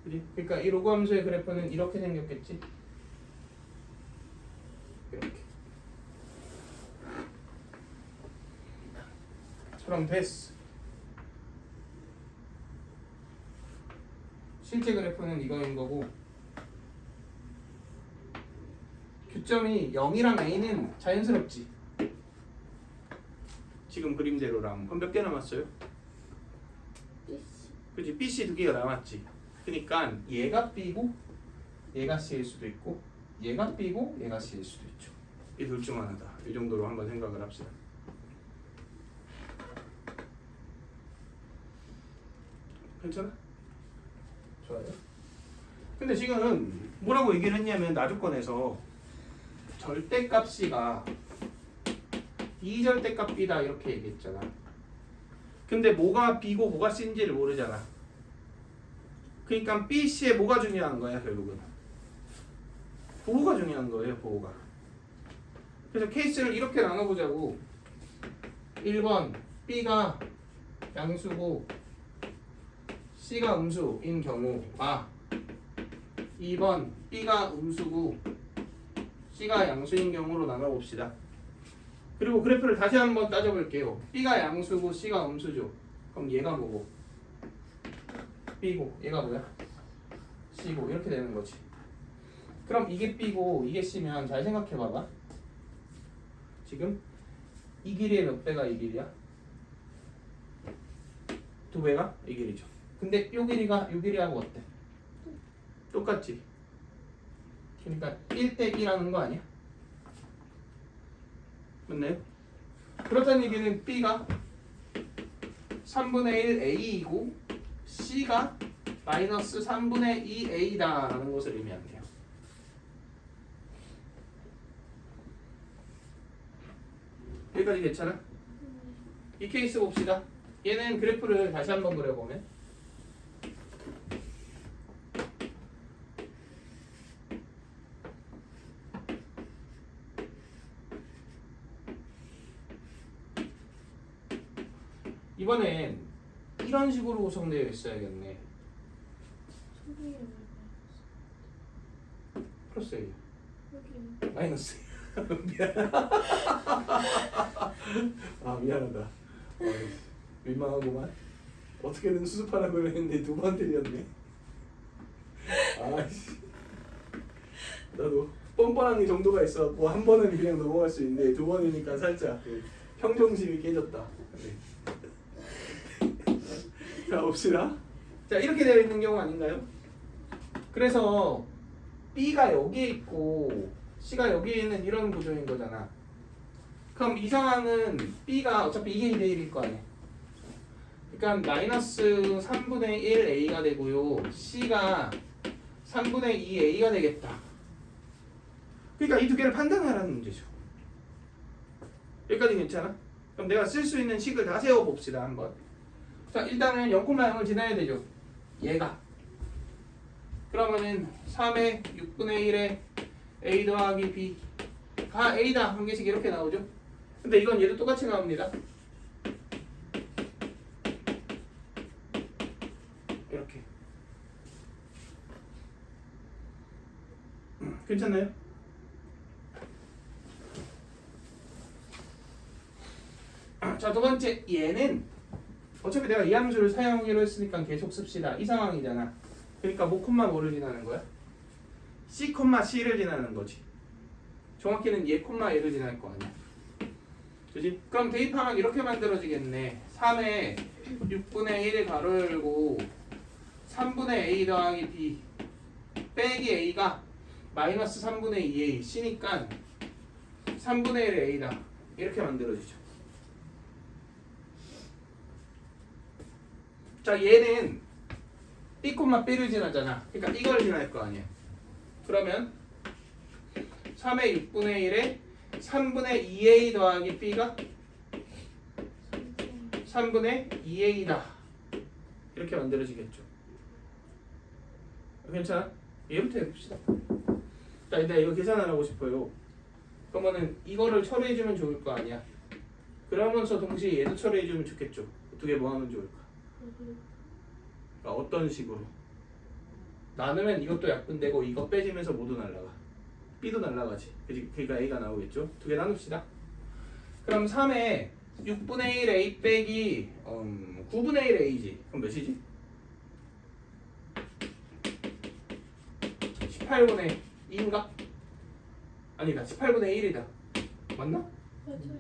그지? 그러니까 이 로그 함수의 그래프는 이렇게 생겼겠지? 이렇게. 그럼 됐어. 실제 그래프는 이거인 거고 교점이 0이랑 a는 자연스럽지? 지금 그림대로랑 그럼 몇 개 남았어요? 그치? BC 2개가 남았지. 그러니까 얘가 B고 얘가 C일 수도 있고 얘가 B고 얘가 C일 수도 있죠. 이 둘 중 하나다. 이 정도로 한번 생각을 합시다. 괜찮아? 좋아요. 근데 지금 뭐라고 얘기를 했냐면 나조건에서 절대값 C가 비절대값 B다 이렇게 얘기했잖아. 근데 뭐가 B고 뭐가 C인지를 모르잖아. 그러니까 B, C에 뭐가 중요한 거야 결국은? 보호가 중요한 거예요. 보호가. 그래서 케이스를 이렇게 나눠보자고. 1번 B가 양수고 C가 음수인 경우 2번 B가 음수고 C가 양수인 경우로 나눠봅시다. 그리고 그래프를 다시 한번 따져볼게요. B가 양수고 C가 음수죠. 그럼 얘가 뭐고? B고 얘가 뭐야? C고 이렇게 되는 거지. 그럼 이게 B고 이게 C면 잘 생각해봐봐. 지금 이 길이의 몇 배가 이 길이야? 2배가 이 길이죠. 근데 요 길이가 요 길이하고 어때? 똑같지? 그러니까 1대1하는 거 아니야? 맞나요? 그렇다는 얘기는 B가 3분의 1 A이고 C가 마이너스 3분의 2 A다라는 것을 의미하네요. 여기까지 괜찮아? 이 케이스 봅시다. 얘는 그래프를 다시 한번 그려보면 이번엔 이런 식으로 구성되어 있어야겠네. 플러스 A 마이너스 미안하다. 민망하구만. 어떻게든 수습하라고 그랬는데 2번 틀렸네. 아이씨. 나도 뻔뻔한 정도가 있어갖고 한 번은 그냥 넘어갈 수 있는데 두 번이니까 살짝 그 평정심이 깨졌다. 네. 자 봅시다. 자 이렇게 되어 있는 경우 아닌가요? 그래서 B가 여기에 있고 C가 여기에 있는 이런 구조인 거잖아. 그럼 이 상황은 B가 어차피 이게 2대1일 거 아니야. 그러니까 마이너스 3분의 1 A가 되고요. C가 3분의 2 A가 되겠다. 그러니까 이 두 개를 판단하라는 문제죠. 여기까지 괜찮아? 그럼 내가 쓸 수 있는 식을 다 세워봅시다 한번. 자 일단은 0,0을 지나야 되죠. 얘가. 그러면은 3의 6분의 1의 A 더하기 B가 A다 한 개씩 이렇게 나오죠. 근데 이건 얘도 똑같이 나옵니다. 이렇게. 괜찮나요? 자, 두 번째 얘는 어차피 내가 이 함수를 사용하기로 했으니까 계속 씁시다. 이 상황이잖아. 그러니까 뭐 콤마 뭐를 지나는 거야? C, C를 지나는 거지. 정확히는 얘, 얘를 지날 거 아니야. 그지? 그럼 대입하면 이렇게 만들어지겠네. 3의 6분의 1을 가로 열고 3분의 A 더하기 B 빼기 A가 마이너스 3분의 2A C니까 3분의 1의 A다. 이렇게 만들어지죠. 자 얘는 B, B를 지나잖아. 그러니까 이걸 지날 거 아니야. 그러면 3의 6분의 1에 3분의 2A 더하기 B가 3분의 2A다. 이렇게 만들어지겠죠. 괜찮아? 얘부터 해봅시다. 자, 일단 이거 계산하고 싶어요. 그러면은 이거를 처리해주면 좋을 거 아니야. 그러면서 동시에 얘도 처리해주면 좋겠죠. 어떻게 뭐 하면 좋을까? 그러니까 어떤 식으로? 나누면 이것도 약분되고 이거 빼지면서 모두 날라가. B도 날라가지. 그러니까 A가 나오겠죠. 두 개 나눕시다. 그럼 3에 6분의 1 A 빼기 9분의 1 A지. 그럼 몇이지? 18분의 2인가? 아니다. 18분의 1이다. 맞나? 맞아요.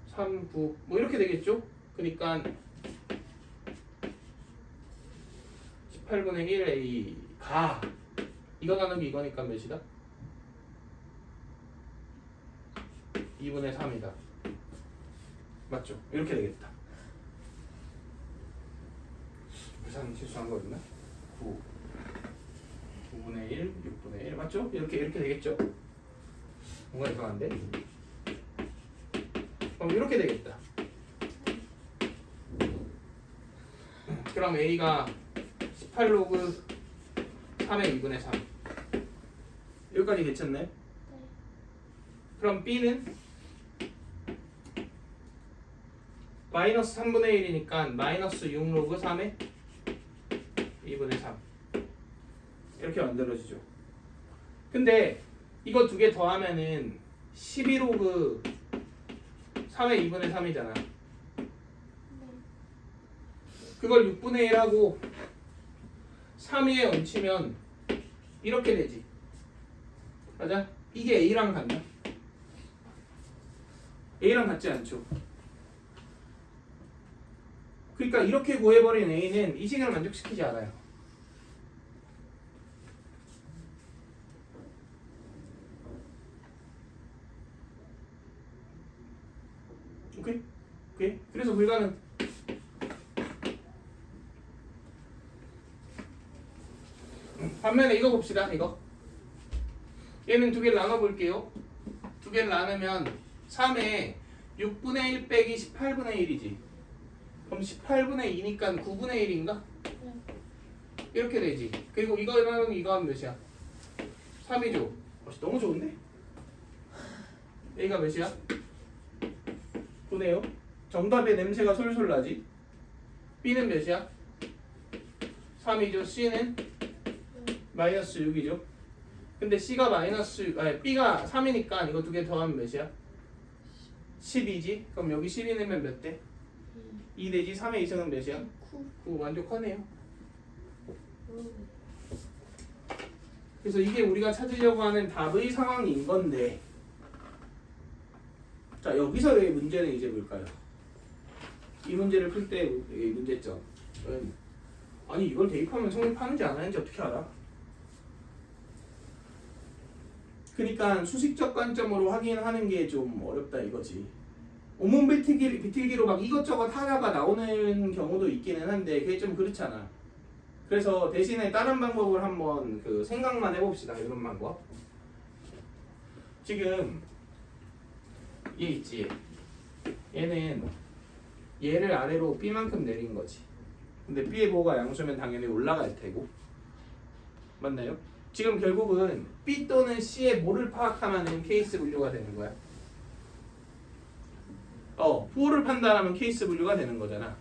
3, 9 뭐 이렇게 되겠죠? 그러니까 18분의 1 A가 이거 나누기 이거니까 몇이다? 2분의 3이다. 맞죠? 이렇게 되겠다. 계산 실수한 거 있나? 9분의 1, 6분의 1 맞죠? 이렇게 되겠죠? 뭔가 이상한데? 그럼 이렇게 되겠다. 그럼 A가 18로그 3의 2분의 3 여기까지 괜찮나요? 그럼 B는 마이너스 3분의 1이니까 마이너스 6로그 3의 2분의 3 이렇게 만들어지죠. 근데 이거 두 개 더하면은 12로그 3의 2분의 3이잖아. 그걸 6분의 1하고 3위에 얹히면 이렇게 되지. 맞아? 이게 A랑 같나? A랑 같지 않죠. 그러니까 이렇게 구해버린 A는 이 식을 만족시키지 않아요. 오케이? 오케이? 그래서 불가능. 반면에 이거 봅시다. 이거 얘는 두 개를 나눠볼게요. 두 개를 나누면 3에 6분의 1 빼기 18분의 1이지. 그럼 18분의 2니까 9분의 1인가? 이렇게 되지. 그리고 이거 나누면 이거 하면 몇이야? 3이죠. 너무 좋은데? A가 몇이야? 9네요. 정답의 냄새가 솔솔 나지. B는 몇이야? 3이죠. C는 마이너스 6이죠. 근데 C가 B가 3이니까 이거 두 개 더하면 몇이야? 10이지. 그럼 여기 12 내면 몇 대? 2 되지. 3의 2승은 몇이야? 9. 만족하네요. 그래서 이게 우리가 찾으려고 하는 답의 상황인 건데, 자 여기서의 문제는 이제 뭘까요? 이 문제를 풀 때의 문제점은 아니 이걸 대입하면 성립하는지 안 하는지 어떻게 알아? 그러니까 수식적 관점으로 확인하는 게 좀 어렵다 이거지. 온몸 비틀기로 막 이것저것 하다가 나오는 경우도 있기는 한데 그게 좀 그렇잖아. 그래서 대신에 다른 방법을 한번 그 생각만 해봅시다. 이런 방법. 지금 얘 있지. 얘는 얘를 아래로 B만큼 내린 거지. 근데 B의 보호가 양수면 당연히 올라갈 테고. 맞나요? 지금 결국은 B 또는 C의 뭐를 파악하면 케이스 분류가 되는 거야. 보호를 판단하면 케이스 분류가 되는 거잖아.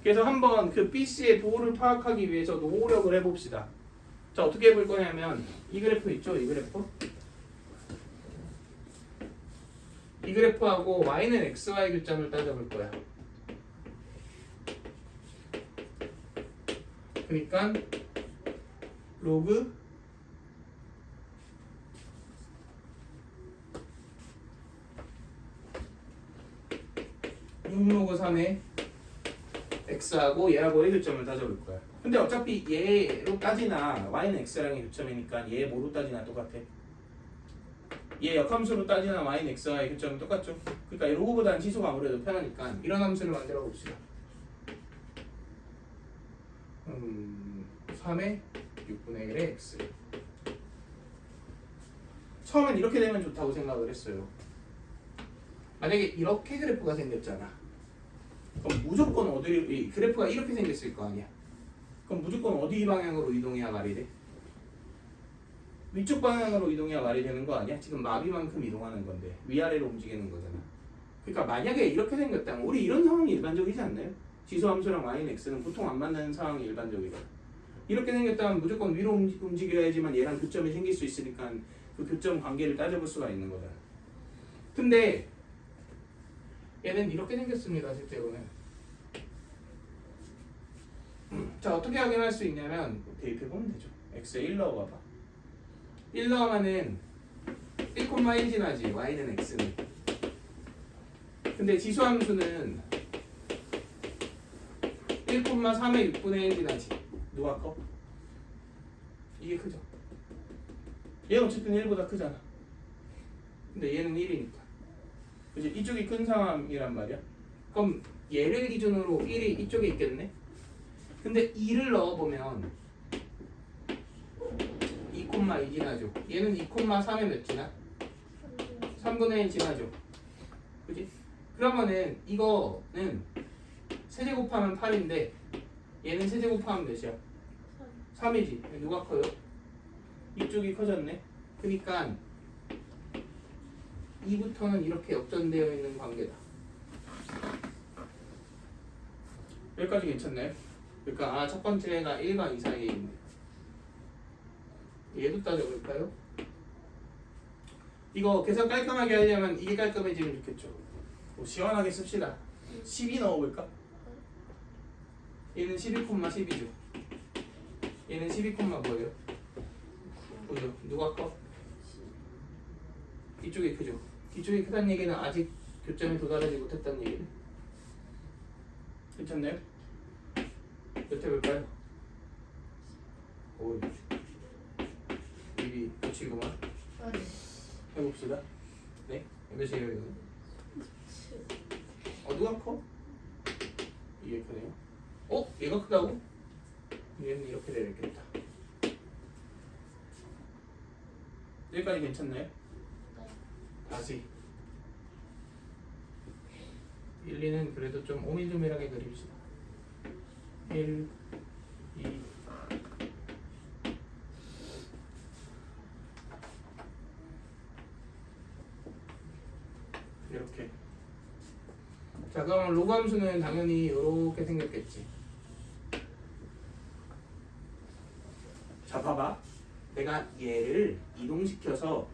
그래서 한번 그 B, C의 보호를 파악하기 위해서 노력을 해봅시다. 자, 어떻게 해볼 거냐면 이 그래프 있죠? 이 그래프? 이 그래프하고 Y는 XY 교점을 따져볼 거야. 그러니까 로그 6로그 3의 x하고 얘하고의 교점을 따져볼 거야. 근데 어차피 얘로 따지나 y는 x랑의 교점이니까 얘 뭐로 따지나 똑같아. 얘 역함수로 따지나 y는 x와의 교점은 똑같죠. 그러니까 이 로그보다는 지수가 아무래도 편하니까 이런 함수를 만들어 봅시다. 3의 6분의 1의 x. 처음엔 이렇게 되면 좋다고 생각을 했어요. 만약에 이렇게 그래프가 생겼잖아. 그럼 무조건 어디 그래프가 이렇게 생겼을 거 아니야. 그럼 무조건 어디 방향으로 이동해야 말이 돼? 위쪽 방향으로 이동해야 말이 되는 거 아니야? 지금 나비만큼 이동하는 건데 위아래로 움직이는 거잖아. 그러니까 만약에 이렇게 생겼다면 우리 이런 상황이 일반적이지 않나요? 지수함수랑 y는 x는 보통 안 만나는 상황이 일반적이거든. 이렇게 생겼다면 무조건 위로 움직여야지만 얘랑 교점이 생길 수 있으니까 그 교점 관계를 따져볼 수가 있는 거잖아. 근데 얘는 이렇게 생겼습니다. 실제로는. 자, 어떻게 확인할 수 있냐면 대입해보면 되죠. x에 1 넣어봐봐. 1 넣으면은 1,1 지나지. y는 x는. 근데 지수함수는 1,3의 6분의 1 지나지. 누가 커? 이게 크죠. 얘는 어쨌든 1보다 크잖아. 근데 얘는 1이니까. 그치? 이쪽이 큰 상황이란 말이야. 그럼 얘를 기준으로 1이 이쪽에 있겠네? 근데 2를 넣어보면 2,2 지나죠. 얘는 2,3에 몇 지나? 3분의 1 지나죠. 그치? 그러면은 이거는 세제곱하면 8인데 얘는 세제곱하면 몇이야? 3이지. 누가 커요? 이쪽이 커졌네. 그러니까 2부터는 이렇게 역전되어 있는 관계다. 여기까지 괜찮나요? 그러니까 첫 번째가 1과 2 사이에 있네. 얘도 따져볼까요? 이거 계산 깔끔하게 하려면 이게 깔끔해지면 좋겠죠. 시원하게 씁시다. 12 넣어볼까? 얘는 12,12죠. 얘는 12, 뭐예요? 9죠. 누가 커? 이쪽이 크죠. 이쪽이 크다는 얘기는 아직 교점에 도달하지 못했다는 얘기네. 괜찮나요? 몇 해볼까요? 오, 입이 붙이구만. 해봅시다. 네? 몇이에요 이거? 누가 커? 이게 크네요. 얘가 크다고? 얘는 이렇게 되겠다. 여기까지 괜찮나요? 다시 1, 2는 그래도 좀 오밀조밀하게 그립시다. 1, 2 이렇게. 자, 그럼 로그 함수는 당연히 이렇게 생겼겠지. 자, 봐봐. 내가 얘를 이동시켜서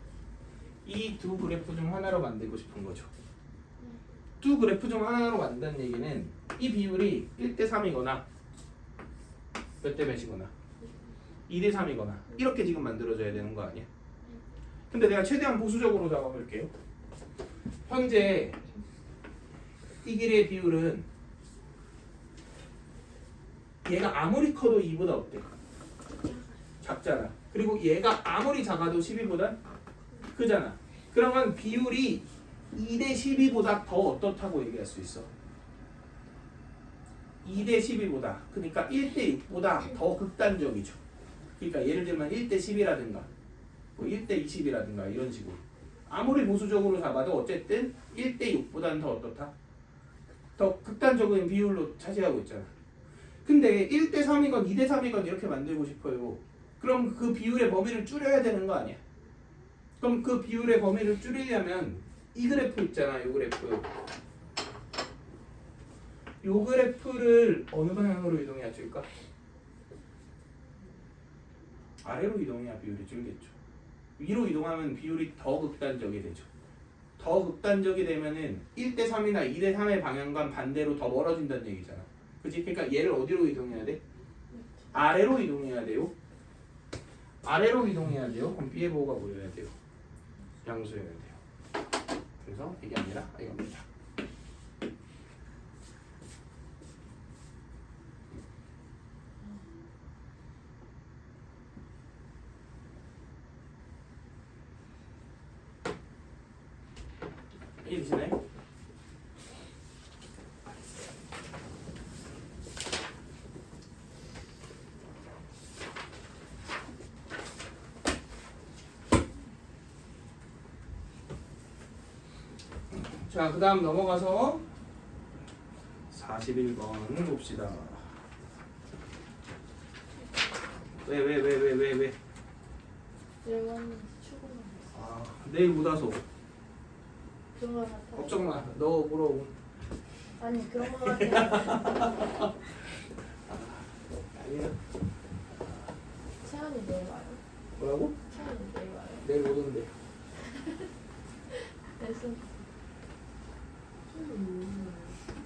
이 두 그래프 중 하나로 만들고 싶은 거죠. 두 그래프 중 하나로 만든다는 얘기는 이 비율이 1대 3이거나 몇 대 몇이거나 2대 3이거나 이렇게 지금 만들어져야 되는 거 아니야? 근데 내가 최대한 보수적으로 잡아볼게요. 현재 이 길이의 비율은 얘가 아무리 커도 2보다 어때? 작잖아. 그리고 얘가 아무리 작아도 12보다 크잖아. 그러면 비율이 2대 12보다 더 어떻다고 얘기할 수 있어? 2대 12보다. 그러니까 1대 6보다 더 극단적이죠. 그러니까 예를 들면 1대 10이라든가 뭐 1대 20이라든가 이런 식으로. 아무리 보수적으로 잡아도 어쨌든 1대 6보다는 더 어떻다? 더 극단적인 비율로 차지하고 있잖아. 근데 1대 3이건 2대 3이건 이렇게 만들고 싶어요. 그럼 그 비율의 범위를 줄여야 되는 거 아니야? 그럼 그 비율의 범위를 줄이려면 이 그래프 있잖아. 이 그래프. 이 그래프를 어느 방향으로 이동해야 줄까? 아래로 이동해야 비율이 줄겠죠. 위로 이동하면 비율이 더 극단적이 되죠. 더 극단적이 되면은 1대 3이나 2대 3의 방향과 반대로 더 멀어진다는 얘기잖아. 그치? 그러니까 얘를 어디로 이동해야 돼? 아래로 이동해야 돼요. 아래로 이동해야 돼요. 그럼 B의 보호가 보여야 돼요. 양수여야 돼요. 그래서 이게 아니라 이겁니다. 이해되시나요? 자, 그 다음 넘어가서 41번 봅시다. 왜? 영원 추구만 아, 내일 못 와서. 그런 거 같아. 걱정 마. 너 물어보. 아니 그런 거 같아. 아니야. 채연이 내일 와요. 뭐라고? 채연이 내일 와요. 내일 못 온대. 그래서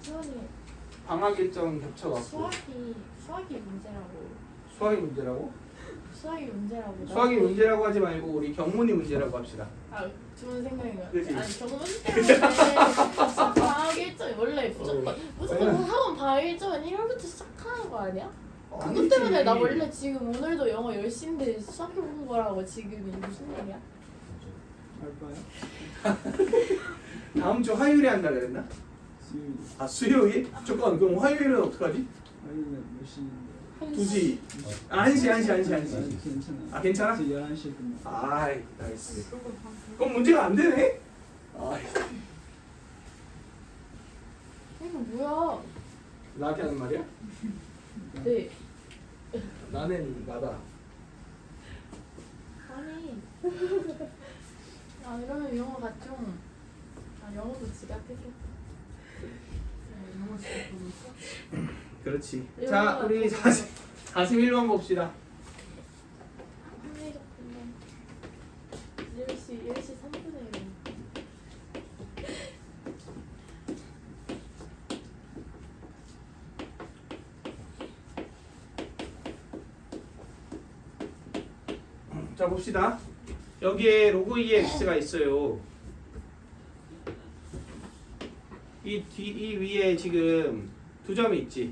채연이 방학 일정 겹쳐갖고. 수학이 문제라고. 수학이 문제라고? 수학이 문제라고. 수학이 문제라고 하지 말고 우리 경문이 문제라고 합시다. 아 좋은 생각인 것 그치? 같아. 아니 경문 때문에 수학 방학 일정이 원래 무조건 학원 방학 일정은 1월부터 시작하는 거 아니야? 그것 아니지. 때문에 나 원래 지금 오늘도 영어 10시인데 수학해 본 거라고 지금 이게 무슨 일이야? 할까요? 다음 주 화요일에 한다 그랬나? 수요일. 아 수요일? 잠깐 그럼 화요일은 어떡하지? 화요일은 몇 시인데? 2시. 아 1시. 괜찮아. 아 괜찮아? 저 11시에 끝나. 아이 나이스. 그럼 문제가 안 되네? 아이 이거 뭐야? 나한테 하는 말이야? 네. 나는 나다. 아니. 아 이러면 영어가 좀. 아 영어도 지각했겠다. 영어 지각했어? 그렇지. 이거 자 우리 41번 봅시다. 합리적 분량. 10시 3분에 일어. 자 봅시다. 여기에 로그 2의 x가 있어요. 이 위에 지금 두 점이 있지.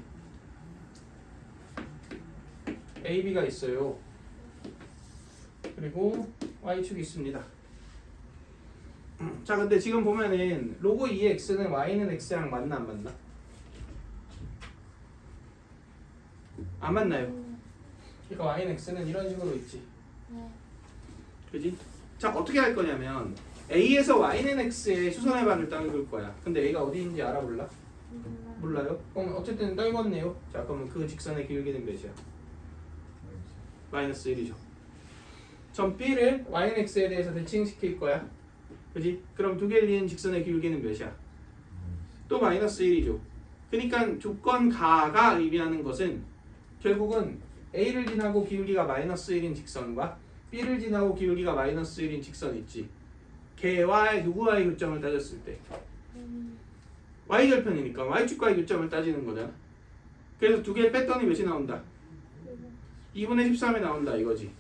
A, B가 있어요. 그리고 y축이 있습니다. 자 근데 지금 보면은 로그 2의 x는 y는 x랑 맞나 안 맞나? 안 맞나요? 그러니까 y는 x는 이런 식으로 있지. 네. 그지? 자 어떻게 할 거냐면 A에서 Y는 X의 수선의 반을 떨굴 거야. 근데 A가 어디 있는지 알아볼라? 몰라요? 그럼 어쨌든 떨궜네요. 자 그러면 그 직선의 기울기는 몇이야? 마이너스 1이죠. 점 B를 Y는 X에 대해서 대칭시킬 거야. 그지? 그럼 두 개를 이은 직선의 기울기는 몇이야? 또 마이너스 1이죠. 그러니까 조건 가가 의미하는 것은 결국은 A를 지나고 기울기가 마이너스 1인 직선과 B를 지나고 기울기가 마이너스 1인 직선 있지. 걔와의 누구와의 교점을 따졌을 때 Y절편이니까 Y축과의 교점을 따지는 거잖아. 그래서 두 개를 뺐더니 몇이 나온다? 2분의 13이 나온다 이거지.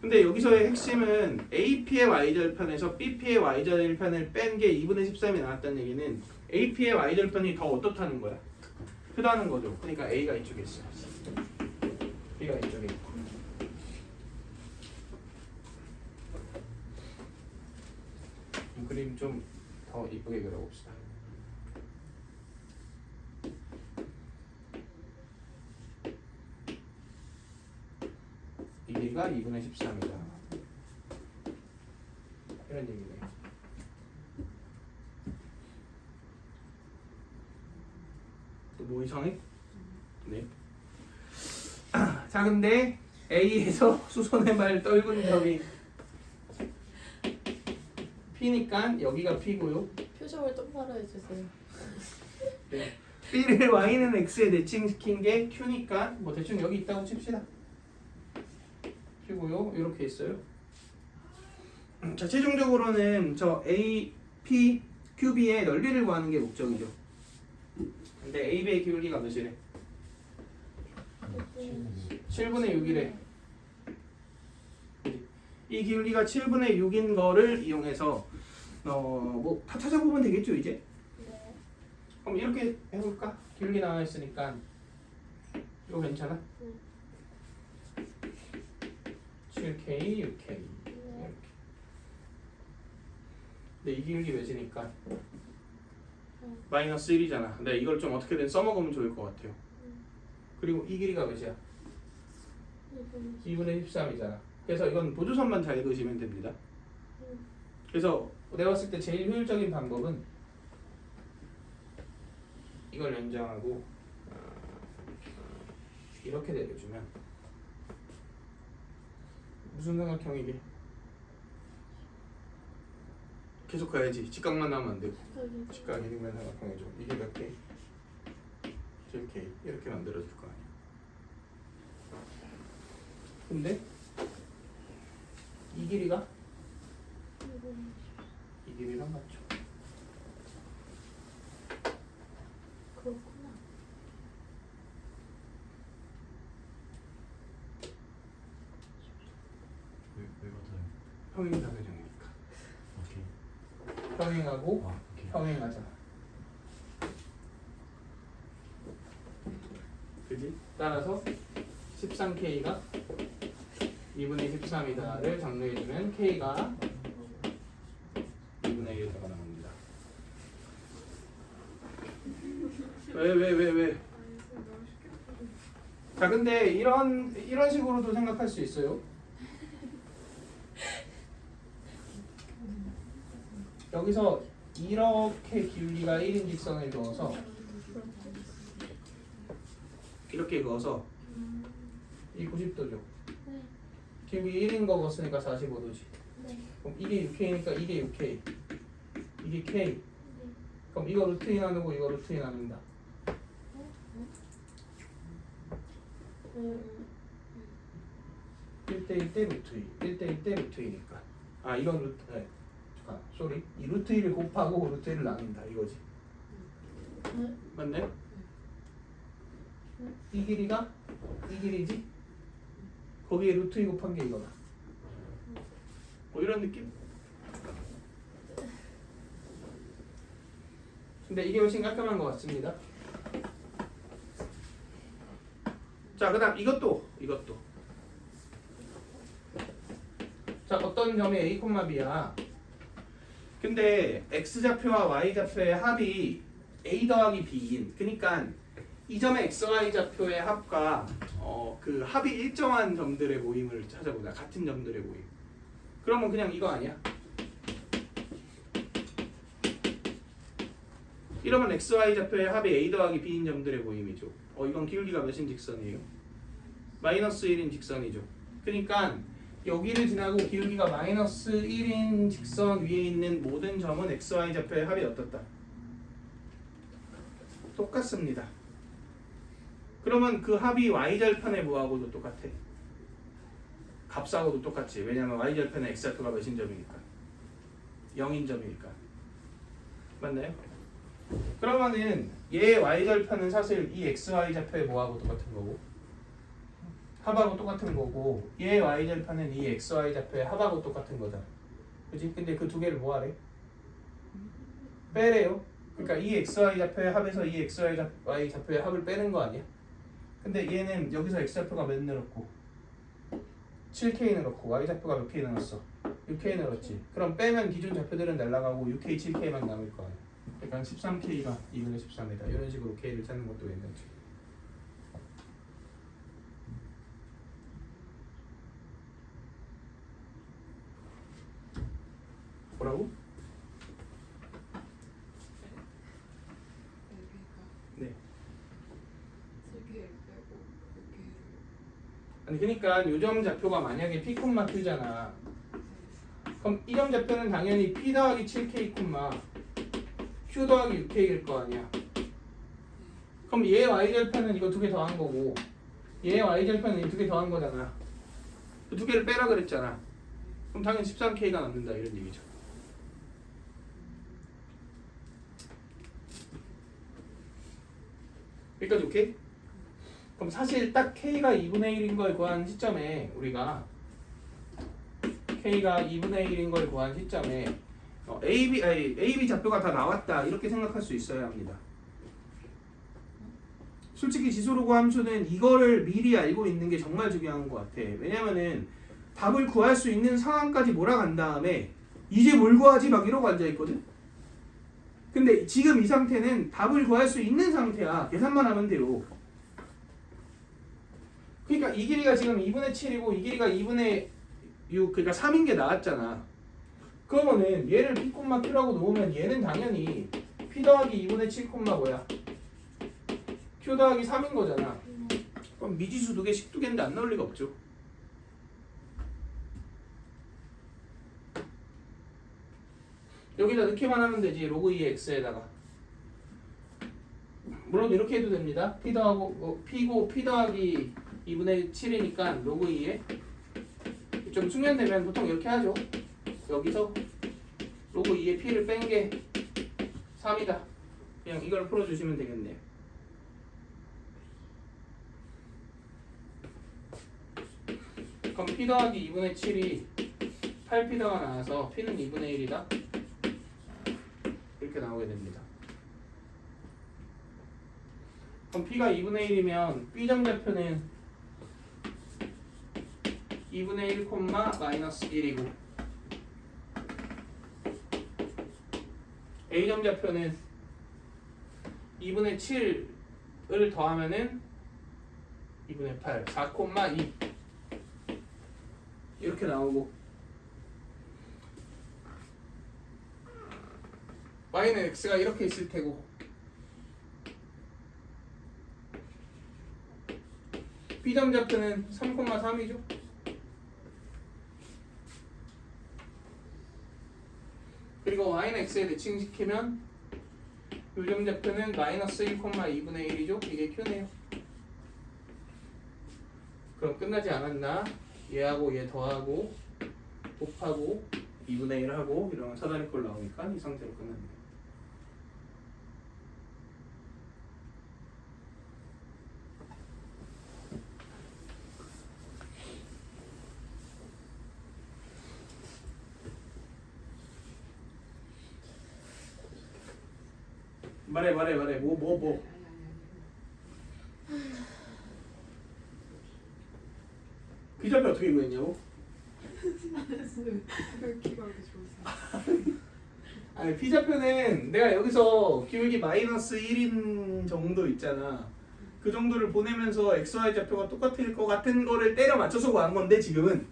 근데 여기서의 핵심은 AP의 y절편에서 BP의 y절편을 뺀 게 2분의 13이 나왔다는 얘기는 AP의 y절편이 더 어떻다는 거야? 크다는 거죠. 그러니까 A가 이쪽에 있어. B가 이쪽에 있고. 이 그림 좀 더 이쁘게 그려봅시다. 이 길이가 2분의 13이다. 이런 얘기네요. 또 뭐 이상해? 네. 자, 근데 A에서 수선의 말 떨군 점이 P니까 여기가 P고요. 표정을 똑바로 해주세요. 네. B를 Y는 X에 대칭시킨 게 Q니까 뭐 대충 여기 있다고 칩시다. Q고요. 이렇게 있어요. 자, 최종적으로는 저 A, P, QB의 넓이를 구하는 게 목적이죠. 근데 AB의 기울기가 몇이래? 7분의 6이래. 이 기울기가 7분의 6인 거를 이용해서 뭐 다 찾아보면 되겠죠 이제? 네. 그럼 이렇게 해볼까? 기울기 나와 있으니까 이거 괜찮아? 7K, 6K 이렇게. 근데 이 기울기 몇이니까 마이너스 1이잖아. 근데 이걸 좀 어떻게든 써먹으면 좋을 것 같아요. 그리고 이 길이가 몇이야? 2분의 13이잖아. 그래서 이건 보조선만 잘 그으시면 됩니다. 그래서 내가 봤을 때 제일 효율적인 방법은 이걸 연장하고 이렇게 내려주면 무슨 삼각형이게? 계속 가야지. 직각만 나오면 안 되고 직각 이등변 삼각형이죠. 이게 몇 개? 7K 이렇게 만들어줄 거 아니야. 근데 이 길이가 이 길이랑 맞죠? 그렇구나. 왜 같아요? 평행사회전이니까 오케이. 평행하고 아, 오케이. 평행하잖아. 그지? 따라서 13K가 2분의 13이다를 정리해주면 K가 2분의 1이다가 나옵니다. 왜? 자, 근데 이런 식으로도 생각할 수 있어요. 여기서 이렇게 기울기가 1인 직선을 그어서 이렇게 그어서 이 90도죠. 네. 기울기 1인 거 그었으니까 45도지. 네. 그럼 이게 6K니까 이게 6K. 이게 K. 네. 그럼 이거 루트 2 나누고 이거 루트 2 나눈다. 1대1 대 루트 2. 1대1 대 루트 2니까. 아, 이건 루트, 잠깐, 쏘리. 이 루트 2를 곱하고 루트 1을 나눈다. 이거지. 네. 맞네? 이 길이가 이 길이지? 거기에 루트 2 곱한 게 이거다. 뭐 이런 느낌? 근데 이게 훨씬 깔끔한 것 같습니다. 자, 그 다음 이것도 자, 어떤 점이 A, B야. 근데 X좌표와 Y좌표의 합이 A 더하기 B인, 그러니까 이 점의 XY 좌표의 합과 그 합이 일정한 점들의 모임을 찾아보자. 같은 점들의 모임. 그러면 그냥 이거 아니야? 이러면 XY 좌표의 합이 A 더하기 B인 점들의 모임이죠. 이건 기울기가 몇인 직선이에요? 마이너스 1인 직선이죠. 그러니까 여기를 지나고 기울기가 마이너스 1인 직선 위에 있는 모든 점은 XY 좌표의 합이 어떻다? 똑같습니다. 그러면 그 합이 Y절편의 뭐하고도 똑같아? 값하고도 똑같지. 왜냐면 Y절편의 X좌표가 몇인 점이니까? 0인 점이니까. 맞나요? 그러면은 얘 Y절편은 사실 이 XY 좌표의 뭐하고 똑같은 거고 합하고 똑같은 거고 얘 y절편은 이 xy 좌표의 합하고 똑같은 거잖아. 그치? 근데 그 두 개를 뭐 하래? 빼래요. 그러니까 이 xy 좌표의 합에서 이 xy 좌표의 합을 빼는 거 아니야? 근데 얘는 여기서 x 좌표가 몇 늘었고 7k 늘었고 y 좌표가 몇 k 늘었어? 6k 늘었지. 그럼 빼면 기존 좌표들은 날라가고 6k, 7k만 남을 거 아니야. 그러니까 13k가 2분의 13이다. 이런 식으로 k를 찾는 것도 괜찮지. 뭐라고? 네. 아니 그러니까 요점 좌표가 만약에 p, q잖아. 그럼 이 점 좌표는 당연히 p 더하기 7k, q 더하기 6k일 거 아니야. 그럼 얘 y절편은 이거 두 개 더한 거고 얘 y절편은 이 두 개 더한 거잖아. 그 두 개를 빼라 그랬잖아. 그럼 당연히 13k가 남는다 이런 얘기죠. 여기까지 오케이? 그럼 사실 딱 k가 2분의 1인 걸 구한 시점에 우리가 k가 2분의 1인 걸 구한 시점에 AB 좌표가 다 나왔다 이렇게 생각할 수 있어야 합니다. 솔직히 지수로그 함수는 이거를 미리 알고 있는 게 정말 중요한 것 같아. 왜냐면은 답을 구할 수 있는 상황까지 몰아간 다음에 이제 뭘 구하지 막 이러고 앉아있거든. 근데 지금 이 상태는 답을 구할 수 있는 상태야. 계산만 하면 돼요. 그러니까 이 길이가 지금 2분의 7이고 이 길이가 2분의 6, 그러니까 3인 게 나왔잖아. 그러면은 얘를 p, q라고 놓으면 얘는 당연히 p 더하기 2분의 7, 뭐야? q 더하기 3인 거잖아. 그럼 미지수 두 개씩 두 개인데 안 나올 리가 없죠. 여기다 넣기만 하면 되지. 로그 2의 x에다가. 물론 이렇게 해도 됩니다. p 더하고 p고 p 더하기 2분의 7이니까 로그 2에 좀 숙련되면 보통 이렇게 하죠. 여기서 로그 2의 p를 뺀 게 3이다. 그냥 이걸 풀어주시면 되겠네요. 그럼 p 더하기 2분의 7이 8p다가 나와서 p는 2분의 1이다. 이렇게 나오게 됩니다. 그럼 p가 2분의 1이면 b점 좌표는 2분의 1, 마이너스 1이고 a점 좌표는 2분의 7을 더하면은 2분의 8, 4,2 이렇게 나오고 y는 x가 이렇게 있을 테고 b점 좌표는 3,3이죠. 그리고 y는 x에 대칭시키면 요점 좌표는 마이너스 1,2분의 1이죠. 이게 q네요. 그럼 끝나지 않았나? 얘하고 얘 더하고 곱하고 2분의 1 하고 이러면 사다리 꼴 나오니까 이 상태로 끝납니다. 말해 뭐 비자표 어떻게 구했냐고? 왜 키가 이렇게 좋으세요? 아니 P좌표는 내가 여기서 기울기 마이너스 1인 정도 있잖아. 그 정도를 보내면서 XY 좌표가 똑같을 것 같은 거를 때려 맞춰서 구한 건데 지금은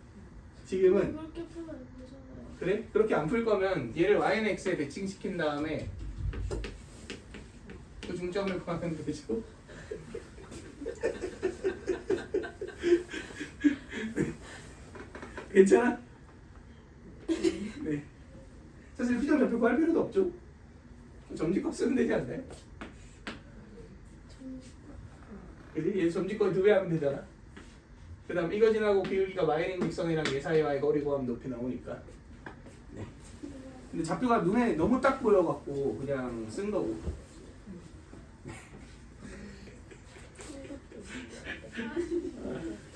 그렇게 풀면 안 되잖아요. 그래? 그렇게 안 풀 거면 얘를 Y는 X에 대칭시킨 다음에 그 중점을 구하면 되죠. 괜찮아? 네. 사실 P점 좌표 구할 필요도 없죠. 점집값 쓰면 되지 않나요? 그지? 얘 점집값 2배 하면 되잖아. 그 다음 이거 지나고 기울기가 마이너스 직선이랑 얘 사이와의 거리 구하면 높이 나오니까. 네. 근데 좌표가 눈에 너무 딱 보여갖고 그냥 쓴 거고.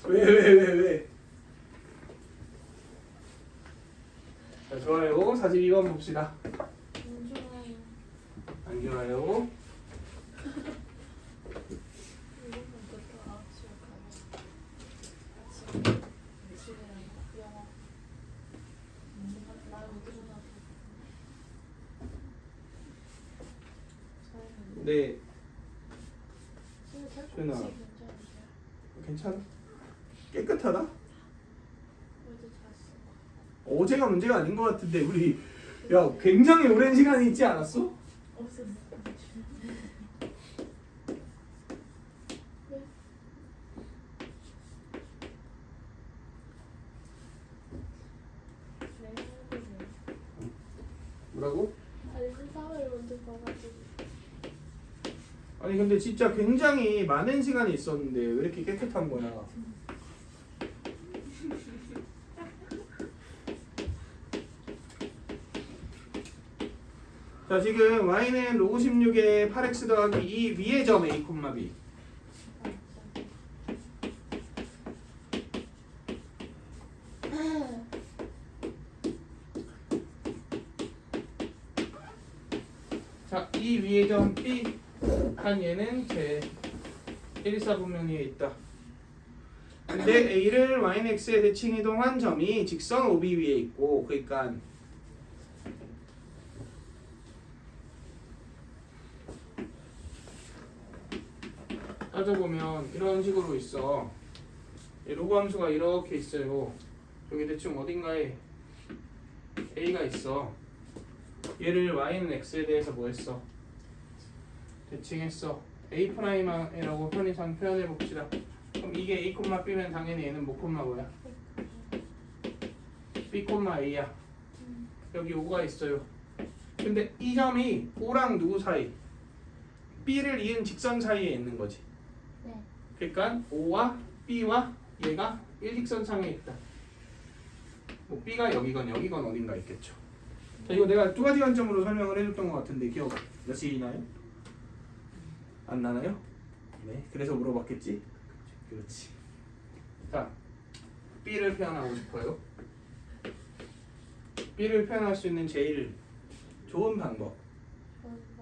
왜 왜? 자, 좋아요. 42번 봅시다. 안 좋아요. 안 좋아요. 이거는 어떻게 아침에 가요? 집에 영어. 나 우주나. 네, 선생님 준아. 괜찮으세요? 괜찮아? 깨끗하다? 어제 잤어. 어제가 문제가 아닌 것 같은데 우리 야 굉장히 오랜 시간이 있지 않았어? 없었어. 뭐라고? 아니 사회를 먼저 봐가지고. 아니 근데 진짜 굉장히 많은 시간이 있었는데 왜 이렇게 깨끗한 거야? 자 지금 y는 로그 16에 8x 더하기 2 위의 점 a, b. 자, 이 위의 점 b 한 얘는 제 1,4분면위에 있다. 근데 a를 y는 x에 대칭 이동한 점이 직선 OB 위에 있고, 그러니까 따져보면 이런 식으로 있어. 이 로그 함수가 이렇게 있어요. 여기 대충 어딘가에 a가 있어. 얘를 y는 x에 대해서 뭐 했어? 대칭했어. a'라고 편의상 표현해 봅시다. 그럼 이게 a, b면 당연히 얘는 뭐 뭐야? b, a야. 여기 5가 있어요. 근데 이 점이 O랑 누구 사이? B를 이은 직선 사이에 있는 거지. 네. 그러니까 O와 B와 얘가 일직선상에 있다. 뭐 B가 여기건 어딘가 있겠죠. 자, 이거 내가 두 가지 관점으로 설명을 해줬던 것 같은데 기억나시 나요? 안 나나요? 네. 그래서 물어봤겠지? 그렇지. 자, B를 표현하고 싶어요. B를 표현할 수 있는 제일 좋은 방법.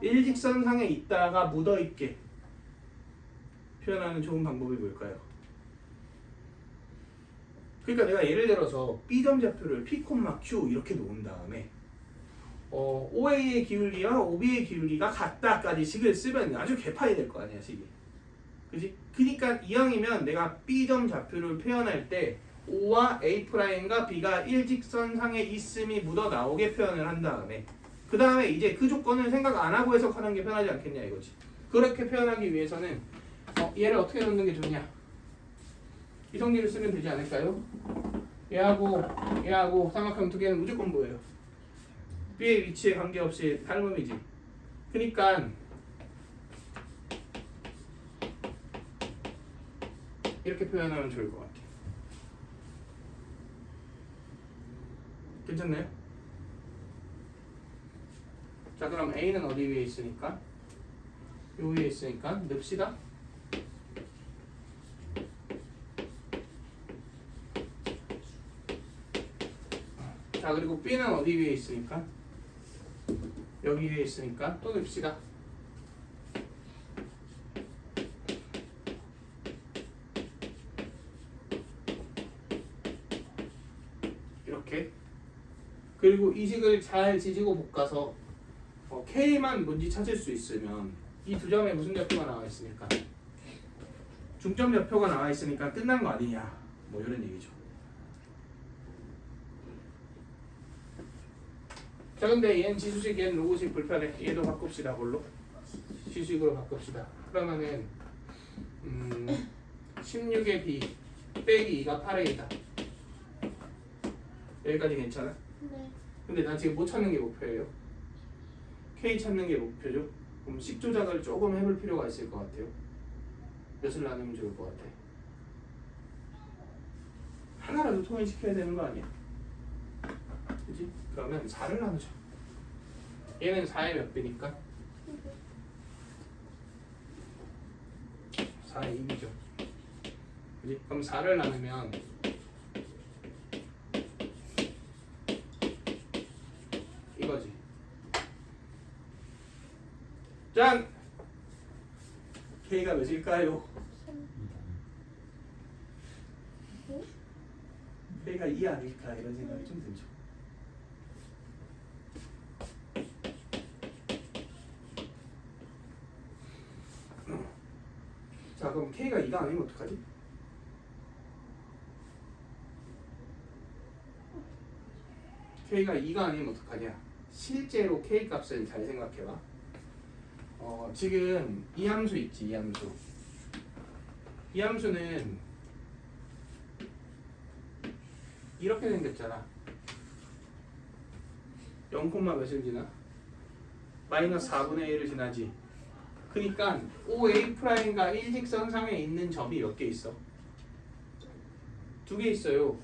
일직선상에 있다가 묻어있게 표현하는 좋은 방법이 뭘까요? 그러니까 내가 예를 들어서 B점 좌표를 P, Q 이렇게 놓은 다음에 OA의 기울기와 OB의 기울기가 같다까지 식을 쓰면 아주 개파이 될 거 아니야, 식이. 그지? 그러니까 이왕이면 내가 B점 좌표를 표현할 때 O와 A'과 B가 일직선상에 있음이 묻어 나오게 표현을 한 다음에 그 다음에 이제 그 조건을 생각 안 하고 해석하는 게 편하지 않겠냐 이거지. 그렇게 표현하기 위해서는 얘를 어떻게 넣는 게 좋냐? 이성리를 쓰면 되지 않을까요? 얘하고 삼각형 두 개는 무조건 뭐예요? B의 위치에 관계없이 닮음이지. 그러니까 이렇게 표현하면 좋을 것 같아. 괜찮나요? 자, 그럼 A는 어디 위에 있으니까? 요 위에 있으니까 넣읍시다. 자, 그리고 B는 어디 위에 있으니까? 여기 위에 있으니까 또 넣읍시다. 이렇게. 그리고 이 식을 잘 지지고 볶아서 K만 뭔지 찾을 수 있으면 이 두 점에 무슨 좌표가 나와 있으니까 중점 좌표가 나와 있으니까 끝난 거 아니냐 뭐 이런 얘기죠. 자, 근데 얘는 지수식, 얘는 로그식 불편해. 얘도 바꿉시다. 뭘로? 지수식으로 바꿉시다. 그러면은 16의 B 빼기 2가 8의 2다. 여기까지 괜찮아? 네. 근데 난 지금 못 찾는 게 목표예요. K 찾는 게 목표죠. 그럼 식 조작을 조금 해볼 필요가 있을 것 같아요. 몇을 나누면 좋을 것 같아? 하나라도 통일시켜야 되는 거 아니야? 그치? 그러면 4를 나누자. 얘는 4의 몇 배니까? 4의 2이죠. 그지? 그럼 4를 나누면 이거지. 짠! K가 몇일까요? K가 2 아닐까 이런 생각이 좀 들죠. 자 그럼 K가 2가 아니면 어떡하지? K가 2가 아니면 어떡하냐? 실제로 K 값은 잘 생각해봐. 지금 이 함수 있지, 이 함수. 이 함수는 이렇게 생겼잖아. 0, 몇을 지나? 마이너스 4분의 1을 지나지. 그러니까 OA'과 일직선상에 있는 점이 몇 개 있어? 2개 있어요.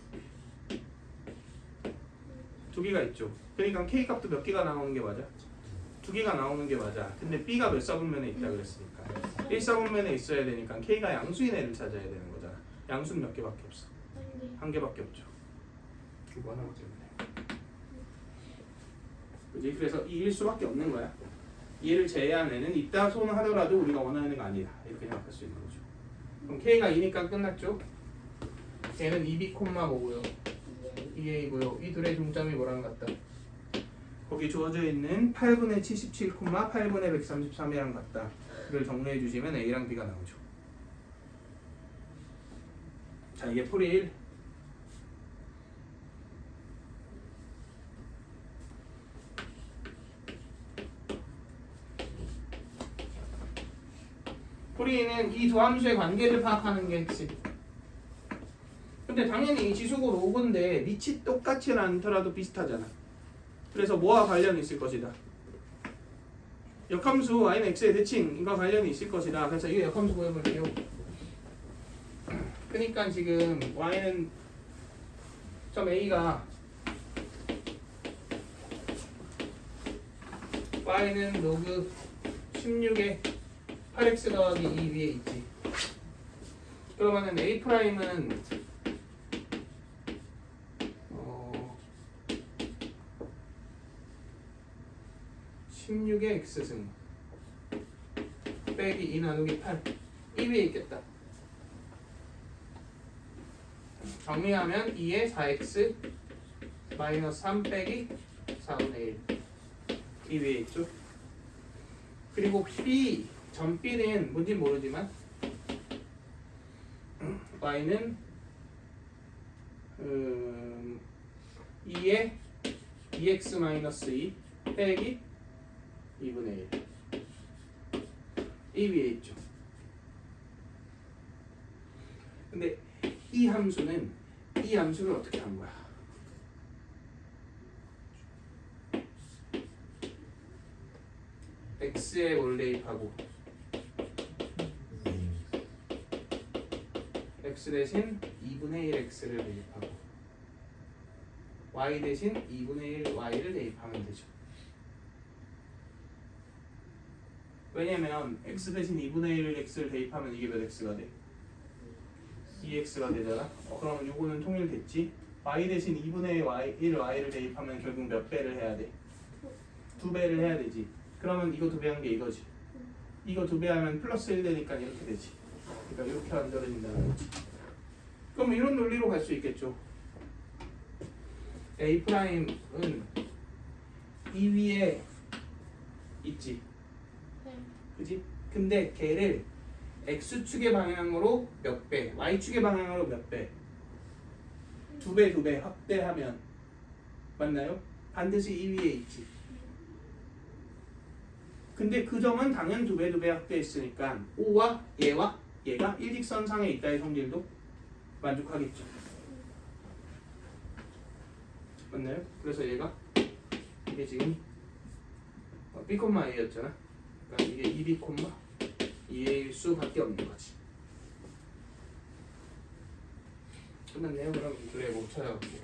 2개가 있죠. 그러니까 K 값도 몇 개가 나오는 게 맞아? 2개가 나오는 게 맞아. 근데 B가 몇 사분면에 있다 그랬으니까 1사분면에 있어야 되니까 K가 양수인 애를 찾아야 되는 거잖아. 양수는 몇 개밖에 없어? 한 개밖에 없죠. 이거 하나밖에 없네. 그지? 그래서 이일 수밖에 없는 거야. 얘를 제외한 애는 있다 손 하더라도 우리가 원하는 거 아니다. 이렇게 생각할 수 있는 거죠. 그럼 K가 2니까 끝났죠? 얘는 2B, 뭐고요? 2A고요. 이 둘의 중점이 뭐랑 같다? 거기 주어져 있는 8분의 77, 8분의 133이랑 같다. 를 정리해 주시면 A랑 B가 나오죠. 자, 이게 풀이 1. 풀이는 이 두 함수의 관계를 파악하는 게 핵심. 근데 당연히 이 지수고 로그인데 밑이 똑같지는 않더라도 비슷하잖아. 그래서 뭐와 관련이 있을 것이다. 역함수 y는 x의 대칭과 관련이 있을 것이다. 그래서 이 역함수 구해볼게요. 그러니까 지금 y는 점 a가 y는 로그 16에 8x 더하기 2 위에 있지. 그러면은 a 프라임은 16의 x승 빼기 2 나누기 8 이 위에 있겠다. 정리하면 2의 4x 마이너스 3 빼기 4분의 1 이 위에 있죠. 그리고 b 점 b는 뭔지 모르지만 y는 2의 2x 마이너스 2 빼기 2분의 1 이 위에 있죠. 근데 이 함수는 이 함수를 어떻게 한 거야? x에 뭘 대입하고 x 대신 2분의 1x를 대입하고 y 대신 2분의 1y를 대입하면 되죠. 왜냐면 x 대신 2분의 1 x를 대입하면 이게 몇 x가 돼? 2x가 되잖아. 그러면 요거는 통일됐지. y 대신 2분의 1 y를 대입하면 결국 몇 배를 해야 돼? 2배를 해야 되지. 그러면 이거 2배 한 게 이거지. 이거 2배 하면 플러스 1 되니까 이렇게 되지. 그러니까 이렇게 만들어진다는 거지. 그럼 이런 논리로 갈 수 있겠죠. A 프라임은 이 위에 있지. 그지? 근데 걔를 x축의 방향으로 몇 배, y축의 방향으로 몇 배? 2배 확대하면 맞나요? 반드시 이 위에 있지. 근데 그 점은 당연 2배 확대했으니까 O와 얘가 일직선상에 있다의 성질도 만족하겠죠. 맞나요? 그래서 얘가 이게 지금 B, A였잖아. 그러니까 이게 2B, 2A일 수밖에 없는 거지. 끝났네요. 그럼 이 둘의 뭐 찾아갈게요.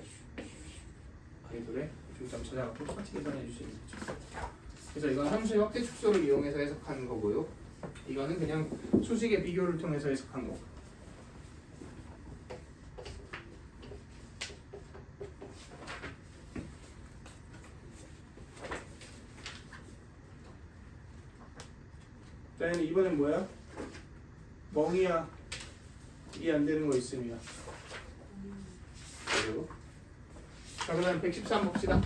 이 둘의 중점 찾아갖고 똑같이 계산해 주시면 되죠. 그래서 이건 함수의 확대 축소를 이용해서 해석하는 거고요. 이거는 그냥 수식의 비교를 통해서 해석한 거고. 자 얘는 이번엔 뭐야? 멍이야. 이해 안 되는 거 있으면. 그리고 자 그다음 113 봅시다.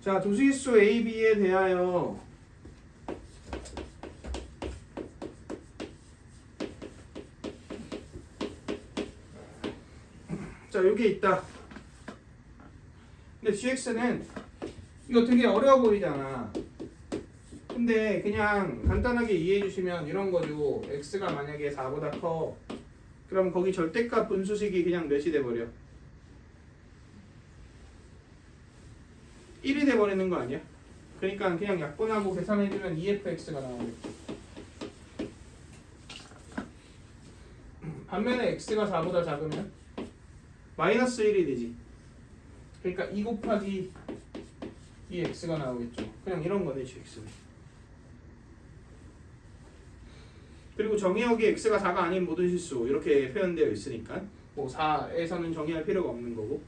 자, 도수기수 A, B에 대하여 자, 여기 있다. 근데 GX는 이거 되게 어려워 보이잖아. 근데 그냥 간단하게 이해해 주시면 이런 거죠. X가 만약에 4보다 커. 그럼 거기 절대값 분수식이 그냥 몇이 돼버려? 1이 돼버리는 거 아니야? 그러니까 그냥 약분하고 계산해주면 EFX가 나오겠지. 반면에 X가 4보다 작으면 마이너스 1이 되지. 그러니까 2 곱하기 2X가 나오겠죠. 그냥 이런 거네 GX는. 그리고 정의역이 X가 4가 아닌 모든 실수 이렇게 표현되어 있으니까 뭐 4에서는 정의할 필요가 없는 거고.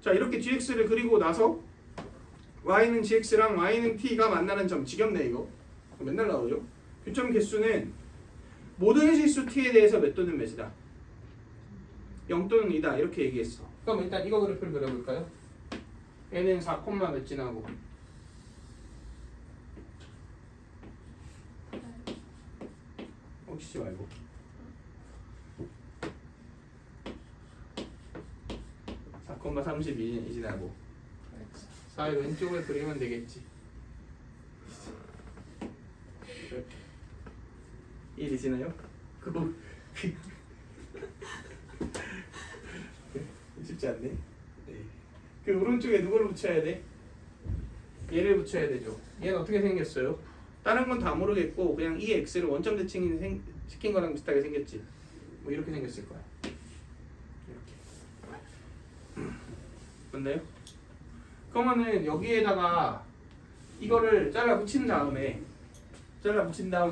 자 이렇게 GX를 그리고 나서 Y는 GX랑 Y는 T가 만나는 점 지겹네 이거 맨날 나오죠. 교점 개수는 모든 실수 T에 대해서 몇 또는 몇이다 0 또는 2다 이렇게 얘기했어. 그럼 일단 이거 그래프를 그려볼까요? 얘는 4, 몇 지나고 치지 말고 4,32이 지나고 4의 왼쪽을 그리면 되겠지. 1이 지나요? 그거 쉽지 않네. 네. 그 오른쪽에 누구를 붙여야 돼? 얘를 붙여야 되죠. 얘는 어떻게 생겼어요? 다른 건 다 모르겠고 그냥 이 x를 원점 대칭 시킨 거랑 비슷하게 생겼지. 뭐 이렇게 생겼을 거야. 이렇게. 맞나요? 그러면은 여기에다가 이거를 잘라 붙인 다음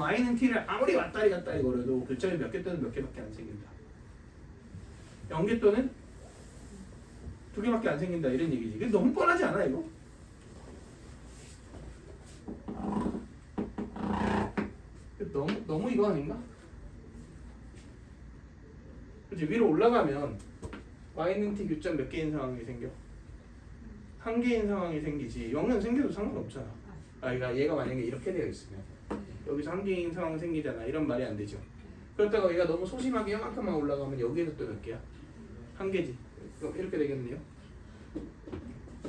i는 t를 아무리 왔다리 갔다리 걸어도 교점이 몇 개 또는 몇 개밖에 안 생긴다. 0개 또는 2개밖에 안 생긴다 이런 얘기지. 근데 너무 뻔하지 않아 이거? 너무 이거 아닌가? 그치 위로 올라가면 y는 t 교점 몇 개인 상황이 생겨? 한 개인 상황이 생기지. 0은 생겨도 상관없잖아. 그러니까 얘가 만약에 이렇게 되어 있으면 여기서 한 개인 상황 생기잖아. 이런 말이 안 되죠. 그렇다고 얘가 너무 소심하게 이만큼만 올라가면 여기에서 또 몇 개야? 한 개지. 그럼 이렇게 되겠네요.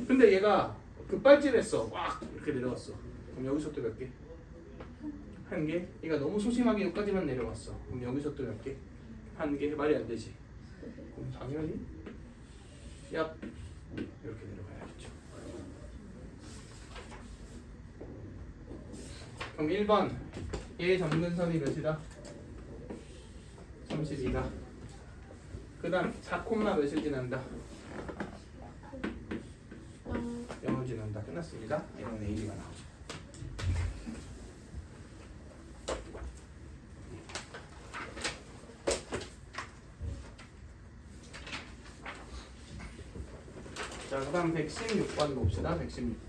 근데 얘가 급발진했어. 꽉 이렇게 내려왔어. 그럼 여기서 또 몇 개? 한 개. 얘가 너무 소심하게 여기까지만 내려왔어. 그럼 여기서 또 몇 개? 한 개. 말이 안 되지. 그럼 당연히 얍 이렇게 내려가야겠죠. 그럼 1번 얘 점근선이 몇이다? 32다. 그 다음 4, 몇을 지난다? 0을 지난다. 끝났습니다. 이런 A가 나오죠. 자, 그 다음 116번 봅시다. 116.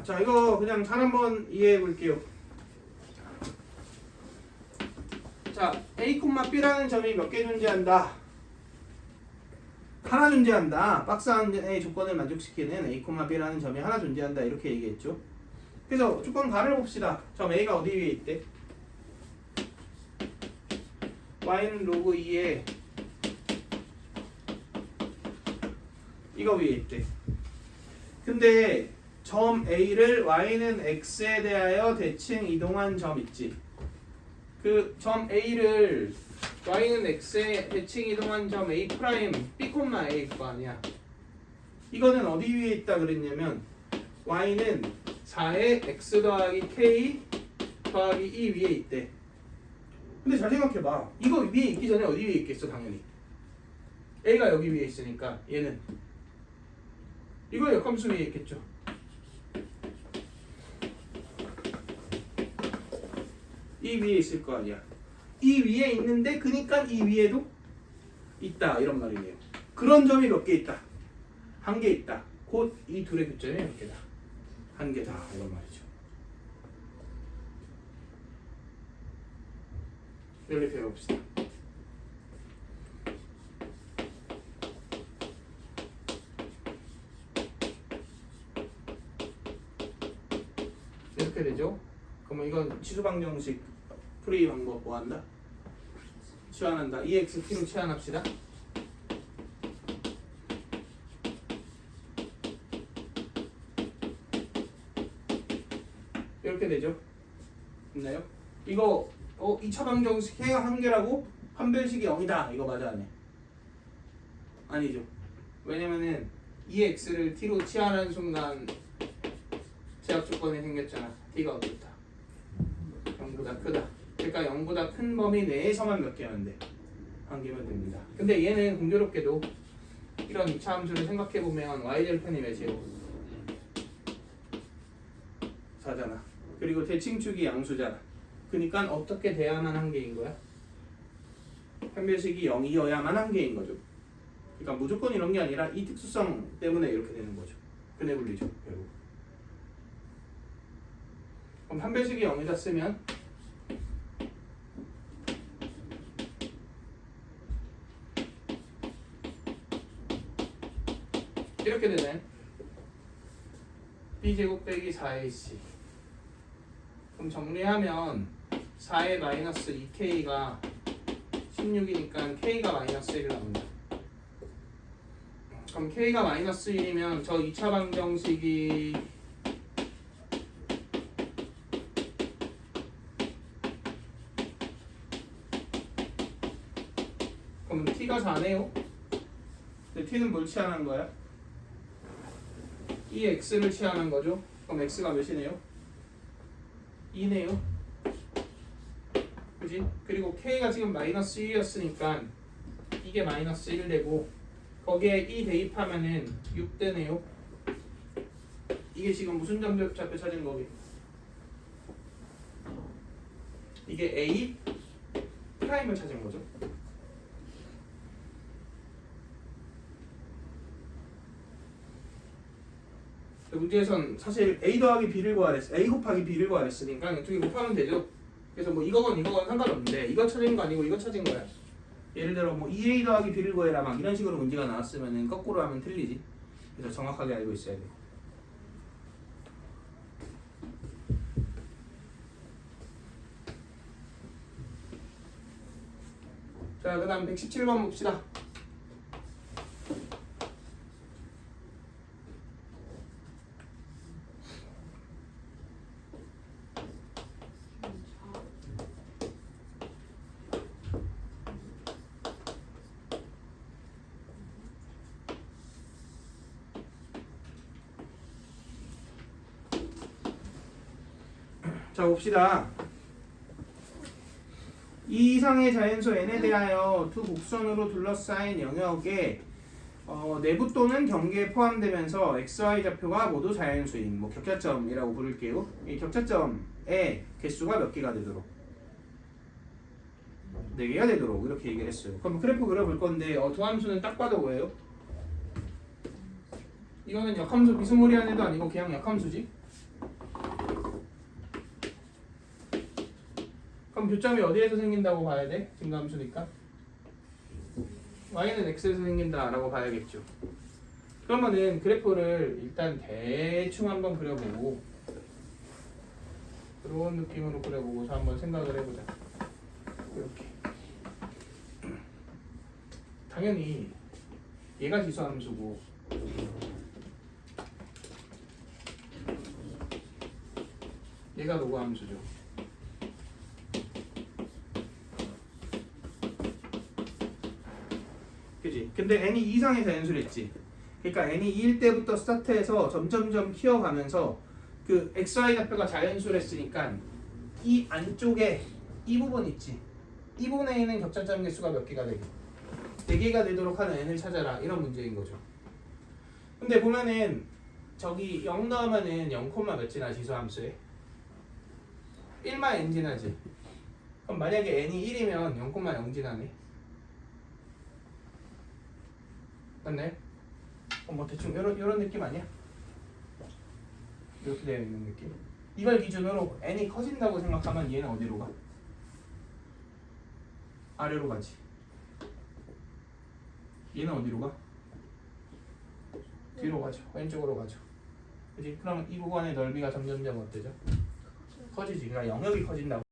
자, 이거 그냥 잘 한번 이해해 볼게요. 자, A, B라는 점이 몇 개 존재한다? 하나 존재한다. 박스 안의 조건을 만족시키는 A, B라는 점이 하나 존재한다. 이렇게 얘기했죠. 그래서 조건 가를 봅시다. 점 A가 어디 위에 있대? Y는 로그 2에 이거 위에 있대. 근데 점 A를 y는 x에 대하여 대칭 이동한 점 있지. 그 점 A를 y는 x에 대칭 이동한 점 A 프라임 B, A 그거 아니야. 이거는 어디 위에 있다 그랬냐면 y는 4의 x 더하기 k 더하기 2 위에 있대. 근데 잘 생각해봐. 이거 위에 있기 전에 어디 위에 있겠어 당연히. A가 여기 위에 있으니까 얘는 이거 역함수 위에 있겠죠. 이 위에 있을 거 아니야. 이 위에 있는데 그니까 이 위에도 있다 이런 말이네요. 그런 점이 몇 개 있다. 한 개 있다. 곧 이 둘의 교점이 몇 개다. 한 개다 이런 말이죠. 연립 배워봅시다. 이렇게 되죠. 그러면 이건 치수방정식 풀이 방법 뭐 한다? 치환한다. EXT로 치환합시다. 이렇게 되죠. 있나요? 이거 2차 방정식 해가 한 개라고 판별식이 0이다. 이거 맞아 안 해? 아니죠. 왜냐면은 EX를 T로 치환하는 순간 제약 조건이 생겼잖아. T가 어떻다? 0보다 크다. 그러니까 0보다 큰 범위 내에서만 몇 개면 돼? 한 개면 됩니다. 근데 얘는 공교롭게도 이런 2차 함수를 생각해보면 y절편이 몇이에요? 4잖아. 그리고 대칭축이 양수잖아. 그러니까 어떻게 돼야만 한 개인 거야? 판별식이 0이어야만 한 개인 거죠. 그러니까 무조건 이런 게 아니라 이 특수성 때문에 이렇게 되는 거죠. 근해 분리죠, 결국. 그럼 판별식이 0이다 쓰면 이렇게 되네. b제곱 빼기 4ac. 그럼 정리하면 4의 마이너스 2k가 16이니까 k가 마이너스 1 나온다. 그럼 k가 마이너스 1이면 저 2차 방정식이 그럼 t가 4네요. 근데 t는 뭘 치환한 거야? 이 x를 치환한 거죠. 그럼 x가 몇이네요? 2네요. 그지? 그리고 k가 지금 마이너스 1이었으니까 이게 마이너스 1 되고 거기에 2 대입하면은 6 되네요. 이게 지금 무슨 점좌표 찾은 거게? 이게 A 프라임을 찾은 거죠. 문제에선 사실 A 더하기 B를 구하랬어. A 곱하기 B를 구하랬으니까 두 개 곱하면 되죠. 그래서 뭐 이거건 상관없는데 이거 찾은 거 아니고 이거 찾은 거야. 예를 들어 뭐 2A 더하기 B를 구해라 막 이런 식으로 문제가 나왔으면은 거꾸로 하면 틀리지. 그래서 정확하게 알고 있어야 돼. 자, 그 다음 117번 봅시다. 자, 봅시다. 이 이상의 자연수 n에 대하여 두 곡선으로 둘러싸인 영역에 내부 또는 경계에 포함되면서 xy 좌표가 모두 자연수인 뭐 격차점이라고 부를게요. 이 격차점의 개수가 몇 개가 되도록 4개가 되도록 이렇게 얘기를 했어요. 그럼 그래프 그려볼 건데 두 함수는 딱 봐도 뭐예요? 이거는 역함수 비스무리한 애도 아니고 그냥 역함수지. 그럼 교점이 어디에서 생긴다고 봐야 돼? 증가함수니까 y는 x에서 생긴다라고 봐야겠죠. 그러면은 그래프를 일단 대충 한번 그려보고 그런 느낌으로 그려보고서 한번 생각을 해보자. 이렇게 당연히 얘가 지수함수고 얘가 로그 함수죠. 그지? 근데 n이 2 이상에서 n수를 했지. 그러니까 n이 2일 때부터 스타트해서 점점점 키워가면서 그 xy 좌표가 자연수를 했으니까 이 안쪽에 이 부분 있지. 이 부분에 있는 격차점 개수가 몇 개가 되게? 4개가 되도록 하는 n을 찾아라. 이런 문제인 거죠. 근데 보면은 저기 0 넣으면은 0, 몇 지나지 지수함수에? 1만 n 지나지. 그럼 만약에 n이 1이면 0, 0 지나네. 맞나요? 뭐 대충 이런 느낌 아니야? 이렇게 되어 있는 느낌. 이걸 기준으로 n이 커진다고 생각하면 얘는 어디로 가? 아래로 가지. 얘는 어디로 가? 뒤로 가죠. 왼쪽으로 가죠. 그지? 그럼 이 구간의 넓이가 점점점 어때죠? 커지지. 그러니까 영역이 커진다고.